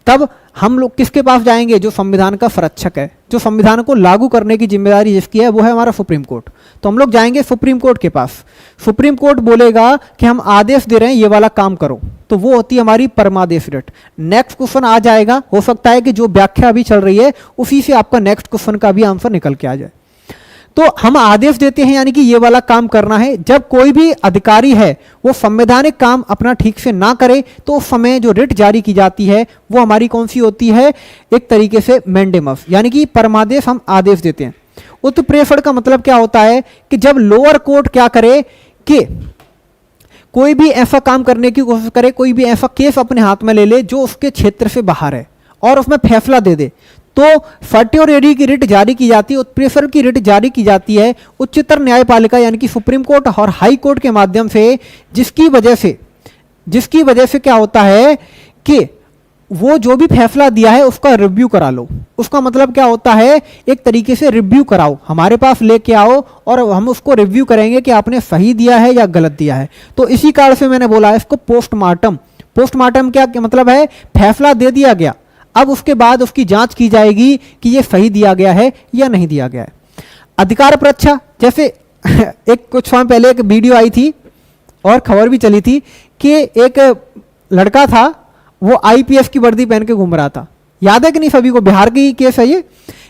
तब हम लोग किसके पास जाएंगे? जो संविधान का संरक्षक है, जो संविधान को लागू करने की जिम्मेदारी जिसकी है, वो है हमारा सुप्रीम कोर्ट। तो हम लोग जाएंगे सुप्रीम कोर्ट के पास। सुप्रीम कोर्ट बोलेगा कि हम आदेश दे रहे हैं, ये वाला काम करो, तो वो होती है हमारी परमादेश रिट। नेक्स्ट क्वेश्चन आ जाएगा, हो सकता है कि जो व्याख्या अभी चल रही है उसी से आपका नेक्स्ट क्वेश्चन का भी आंसर निकल के आ जाए। तो हम आदेश देते हैं, यानी कि ये वाला काम करना है। जब कोई भी अधिकारी है वो संवैधानिक काम अपना ठीक से ना करे, तो उस समय जो रिट जारी की जाती है वो हमारी कौन सी होती है? एक तरीके से मैंडेमस, यानी कि परमादेश हम आदेश देते हैं। उत्प्रेषण का मतलब क्या होता है कि जब लोअर कोर्ट क्या करे कि कोई भी ऐसा काम करने की कोशिश करे, कोई भी ऐसा केस अपने हाथ में ले ले जो उसके क्षेत्र से बाहर है और उसमें फैसला दे दे, तो सर्टियोरेरी की रिट जारी की जाती है, उत्प्रेषण की रिट जारी की जाती है उच्चतर न्यायपालिका यानी कि सुप्रीम कोर्ट और हाई कोर्ट के माध्यम से, जिसकी वजह से क्या होता है कि वो जो भी फैसला दिया है उसका रिव्यू करा लो। उसका मतलब क्या होता है? एक तरीके से रिव्यू कराओ, हमारे पास लेके आओ और हम उसको रिव्यू करेंगे कि आपने सही दिया है या गलत दिया है। तो इसी कारण से मैंने बोला इसको पोस्टमार्टम। पोस्टमार्टम क्या मतलब है? फैसला दे दिया गया, अब उसके बाद उसकी जांच की जाएगी कि ये सही दिया गया है या नहीं दिया गया है। अधिकार परीक्षा, जैसे एक कुछ समय पहले एक वीडियो आई थी और खबर भी चली थी कि एक लड़का था, वो आईपीएस की वर्दी पहन के घूम रहा था। याद है कि नहीं सभी को? बिहार की केस है ये।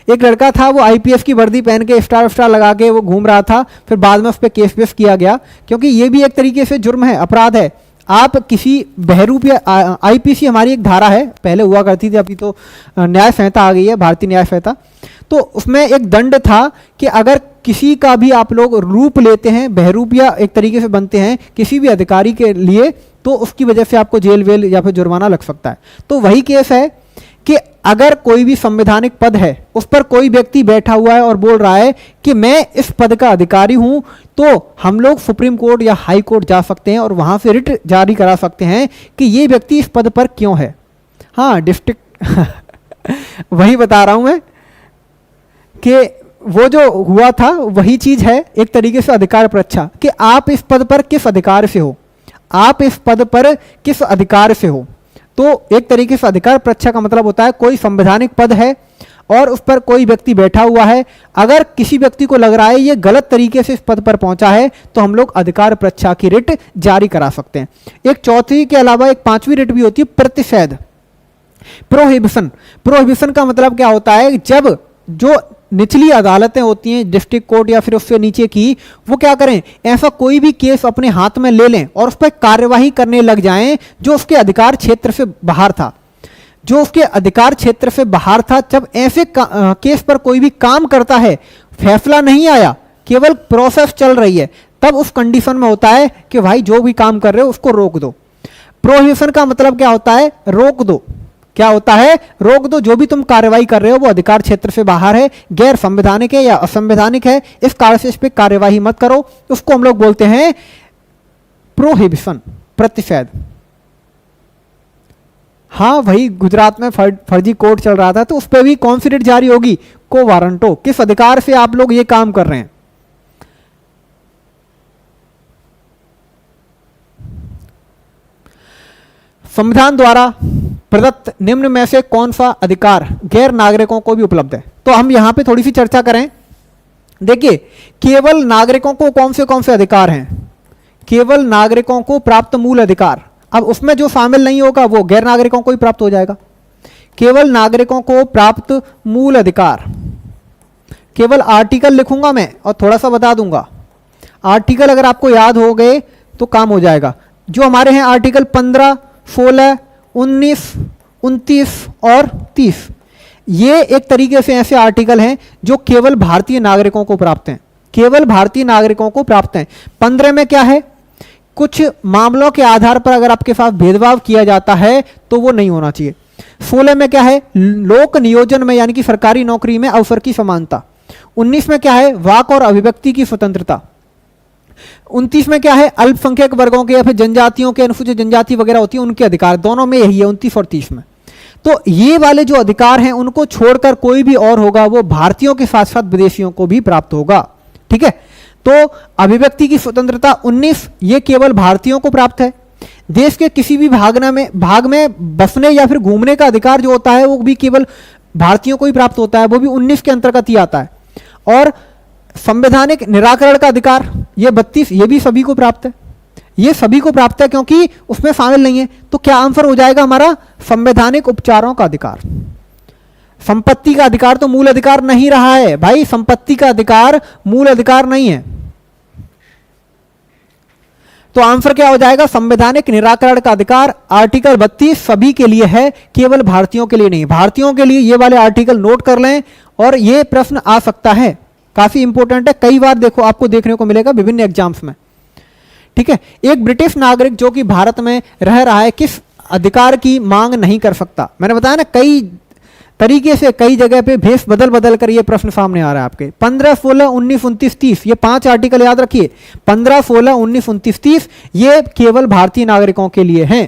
एक लड़का था, वो आईपीएस की वर्दी पहन के स्टार लगा के वो घूम रहा था, फिर बाद में उस पर केस पेश किया गया, क्योंकि ये भी एक तरीके से जुर्म है, अपराध है। आप किसी बहरूप या आईपीसी हमारी एक धारा है, पहले हुआ करती थी, अभी तो न्याय संहिता आ गई है, भारतीय न्याय संहिता। तो उसमें एक दंड था कि अगर किसी का भी आप लोग रूप लेते हैं, बहरूप या एक तरीके से बनते हैं किसी भी अधिकारी के लिए, तो उसकी वजह से आपको जेल वेल या फिर जुर्माना लग सकता है। तो वही केस है कि अगर कोई भी संवैधानिक पद है, उस पर कोई व्यक्ति बैठा हुआ है और बोल रहा है कि मैं इस पद का अधिकारी हूं, तो हम लोग सुप्रीम कोर्ट या हाई कोर्ट जा सकते हैं और वहां से रिट जारी करा सकते हैं कि ये व्यक्ति इस पद पर क्यों है। हाँ, डिस्ट्रिक्ट वही बता रहा हूं मैं कि वो जो हुआ था वही चीज है, एक तरीके से अधिकार परीक्षा, कि आप इस पद पर किस अधिकार से हो, आप इस पद पर किस अधिकार से हो। तो एक तरीके से अधिकार परीक्षा का मतलब होता है कोई संवैधानिक पद है और उस पर कोई व्यक्ति बैठा हुआ है, अगर किसी व्यक्ति को लग रहा है ये गलत तरीके से इस पद पर पहुंचा है, तो हम लोग अधिकार परीक्षा की रिट जारी करा सकते हैं। एक चौथी के अलावा एक पांचवी रिट भी होती है, प्रतिषेध, प्रोहिबिशन। प्रोहिबिशन का मतलब क्या होता है? जब जो निचली अदालतें होती हैं, डिस्ट्रिक्ट कोर्ट या फिर उससे नीचे की, वो क्या करें, ऐसा कोई भी केस अपने हाथ में ले लें और उस पर कार्यवाही करने लग जाएं जो उसके अधिकार क्षेत्र से बाहर था, जो उसके अधिकार क्षेत्र से बाहर था। जब ऐसे केस पर कोई भी काम करता है, फैसला नहीं आया, केवल प्रोसेस चल रही है, तब उस कंडीशन में होता है कि भाई जो भी काम कर रहे हो उसको रोक दो। प्रोहिबिशन का मतलब क्या होता है? रोक दो। क्या होता है? रोक दो, जो भी तुम कार्रवाई कर रहे हो वो अधिकार क्षेत्र से बाहर है, गैर संवैधानिक है या असंवैधानिक है, इस कारण से इस पर कार्यवाही मत करो। उसको हम लोग बोलते हैं प्रोहिबिशन, प्रतिषेध। हाँ, वही गुजरात में फर्जी कोर्ट चल रहा था, तो उस पर भी कौन सी रिट जारी होगी? को वारंटो। किस अधिकार से आप लोग ये काम कर रहे हैं? संविधान द्वारा प्रदत्त निम्न में से कौन सा अधिकार गैर नागरिकों को भी उपलब्ध है? तो हम यहां पे थोड़ी सी चर्चा करें। देखिए, केवल नागरिकों को कौन से अधिकार हैं? केवल नागरिकों को प्राप्त मूल अधिकार। अब उसमें जो शामिल नहीं होगा वो गैर नागरिकों को ही प्राप्त हो जाएगा। केवल नागरिकों को प्राप्त मूल अधिकार, केवल आर्टिकल लिखूंगा मैं और थोड़ा सा बता दूंगा। आर्टिकल अगर आपको याद हो गए तो काम हो जाएगा। जो हमारे हैं आर्टिकल 15, 16, 19, 29 और 30, ये एक तरीके से ऐसे आर्टिकल हैं जो केवल भारतीय नागरिकों को प्राप्त हैं, केवल भारतीय नागरिकों को प्राप्त हैं। 15 में क्या है, कुछ मामलों के आधार पर अगर आपके साथ भेदभाव किया जाता है तो वो नहीं होना चाहिए। 16 में क्या है, लोक नियोजन में यानी कि सरकारी नौकरी में अवसर की समानता। 19 में क्या है, वाक और अभिव्यक्ति की स्वतंत्रता। 29 में क्या है, अल्पसंख्यक वर्गों के या फिर जनजातियों के, अनुसूचित जनजाति वगैरह होती है उनके अधिकार, दोनों में यही है 29 और 30 में। तो ये वाले जो अधिकार हैं उनको छोड़कर कोई भी और होगा वो भारतीयों के साथ साथ विदेशियों को भी प्राप्त होगा। ठीक है, तो अभिव्यक्ति की स्वतंत्रता 19 ये केवल भारतीयों को प्राप्त है। देश के किसी भी भाग में बसने या फिर घूमने का अधिकार जो होता है वो भी केवल भारतीयों को ही प्राप्त होता है, वो भी 19 के अंतर्गत ही आता है। और संवैधानिक निराकरण का अधिकार ये 32 ये भी सभी को प्राप्त है, ये सभी को प्राप्त है क्योंकि उसमें शामिल नहीं है। तो क्या आंसर हो जाएगा हमारा, संवैधानिक उपचारों का अधिकार। संपत्ति का अधिकार तो मूल अधिकार नहीं रहा है भाई, संपत्ति का अधिकार मूल अधिकार नहीं है। तो आंसर क्या हो जाएगा, संवैधानिक निराकरण का अधिकार आर्टिकल 32 सभी के लिए है, केवल भारतीयों के लिए नहीं। भारतीयों के लिए ये वाले आर्टिकल नोट कर लें और ये प्रश्न आ सकता है, काफी इंपॉर्टेंट है, कई बार देखो आपको देखने को मिलेगा विभिन्न एग्जाम्स में। ठीक है, एक ब्रिटिश नागरिक जो कि भारत में रह रहा है किस अधिकार की मांग नहीं कर सकता। मैंने बताया ना, कई तरीके से कई जगह पे भेष बदल बदल कर ये प्रश्न सामने आ रहा है आपके। 15, 16, 19, 29, 30 ये 5 आर्टिकल याद रखिए। 15, 16, 19, 29, 30 ये केवल भारतीय नागरिकों के लिए हैं।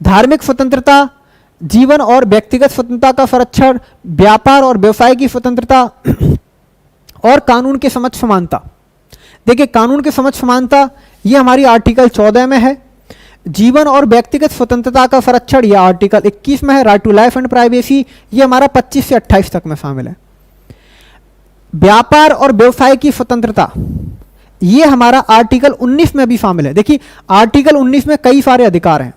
धार्मिक स्वतंत्रता, जीवन और व्यक्तिगत स्वतंत्रता का संरक्षण, व्यापार और व्यवसाय की स्वतंत्रता और कानून के समक्ष समानता। देखिए, कानून के समक्ष समानता ये हमारी आर्टिकल 14 में है। जीवन और व्यक्तिगत स्वतंत्रता का संरक्षण यह आर्टिकल 21 में है। Right to life and privacy ये हमारा 25 से 28 तक में शामिल है। व्यापार और व्यवसाय की स्वतंत्रता ये हमारा आर्टिकल 19 में भी शामिल है। देखिए, आर्टिकल 19 में कई सारे अधिकार हैं।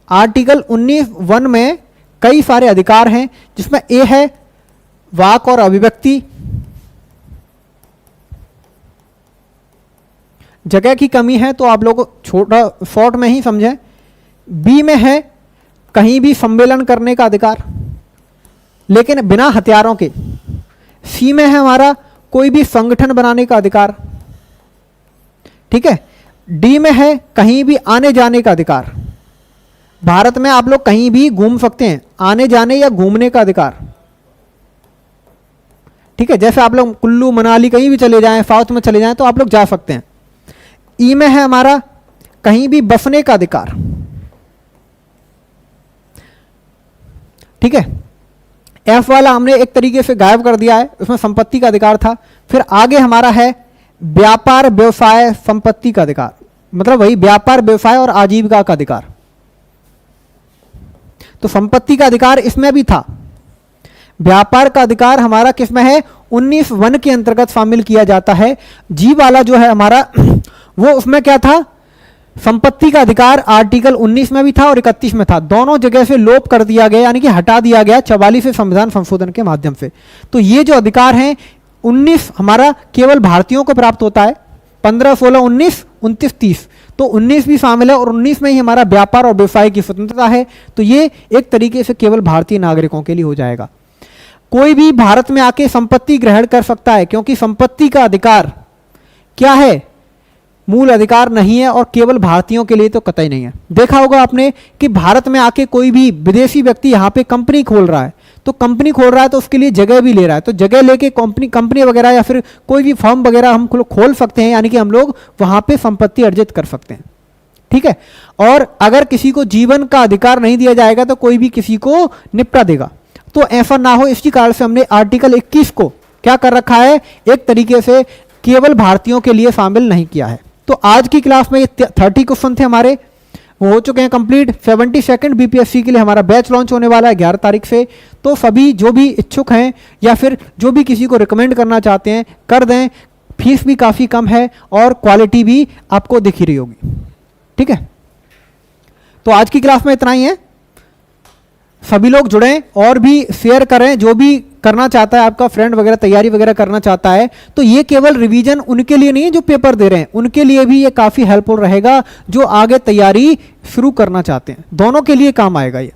आर्टिकल 19(1) में कई सारे अधिकार हैं, जिसमें ए है वाक और अभिव्यक्ति, जगह की कमी है तो आप लोग छोटा शॉर्ट में ही समझें। बी में है कहीं भी सम्मेलन करने का अधिकार लेकिन बिना हथियारों के। सी में है हमारा कोई भी संगठन बनाने का अधिकार। ठीक है, डी में है कहीं भी आने जाने का अधिकार। भारत में आप लोग कहीं भी घूम सकते हैं, आने जाने या घूमने का अधिकार। ठीक है, जैसे आप लोग कुल्लू मनाली कहीं भी चले जाएं, साउथ में चले जाएं तो आप लोग जा सकते हैं। ई में है हमारा कहीं भी बसने का अधिकार। ठीक है, एफ वाला हमने एक तरीके से गायब कर दिया है, उसमें संपत्ति का अधिकार था। फिर आगे हमारा है व्यापार व्यवसाय संपत्ति का अधिकार, मतलब वही व्यापार व्यवसाय और आजीविका का अधिकार। तो संपत्ति का अधिकार इसमें भी था। व्यापार का अधिकार हमारा किसमें है, 19(1) के अंतर्गत शामिल किया जाता है। जी वाला जो है हमारा वो उसमें क्या था, संपत्ति का अधिकार आर्टिकल 19 में भी था और 31 में था। दोनों जगह से लोप कर दिया गया, यानी कि हटा दिया गया 44वें संविधान संशोधन के माध्यम से। तो ये जो अधिकार हैं 19 हमारा केवल भारतीयों को प्राप्त होता है। 15, 16, 19, 29, 30 तो 19 भी शामिल है और 19 में ही हमारा व्यापार और व्यवसाय की स्वतंत्रता है। तो ये एक तरीके से केवल भारतीय नागरिकों के लिए हो जाएगा। कोई भी भारत में आके संपत्ति ग्रहण कर सकता है, क्योंकि संपत्ति का अधिकार क्या है, मूल अधिकार नहीं है और केवल भारतीयों के लिए तो कतई नहीं है। देखा होगा आपने कि भारत में आके कोई भी विदेशी व्यक्ति यहाँ पे कंपनी खोल रहा है, तो कंपनी खोल रहा है तो उसके लिए जगह भी ले रहा है। तो जगह लेके कंपनी वगैरह या फिर कोई भी फर्म वगैरह हम खोल सकते हैं, यानी कि हम लोग वहाँ पे संपत्ति अर्जित कर सकते हैं। ठीक है, और अगर किसी को जीवन का अधिकार नहीं दिया जाएगा तो कोई भी किसी को निपटा देगा। तो ऐसा ना हो, इसी कारण से हमने आर्टिकल 21 को क्या कर रखा है, एक तरीके से केवल भारतीयों के लिए शामिल नहीं किया है। तो आज की क्लास में ये 30 क्वेश्चन थे हमारे, वो हो चुके हैं कंप्लीट। 72nd बीपीएससी के लिए हमारा बैच लॉन्च होने वाला है 11 तारीख से। तो सभी जो भी इच्छुक हैं या फिर जो भी किसी को रिकमेंड करना चाहते हैं कर दें। फीस भी काफ़ी कम है और क्वालिटी भी आपको दिख ही रही होगी। ठीक है, तो आज की क्लास में इतना ही है। सभी लोग जुड़ें और भी शेयर करें, जो भी करना चाहता है आपका फ्रेंड वगैरह तैयारी वगैरह करना चाहता है। तो ये केवल रिवीजन उनके लिए नहीं है जो पेपर दे रहे हैं, उनके लिए भी ये काफ़ी हेल्पफुल रहेगा जो आगे तैयारी शुरू करना चाहते हैं। दोनों के लिए काम आएगा ये।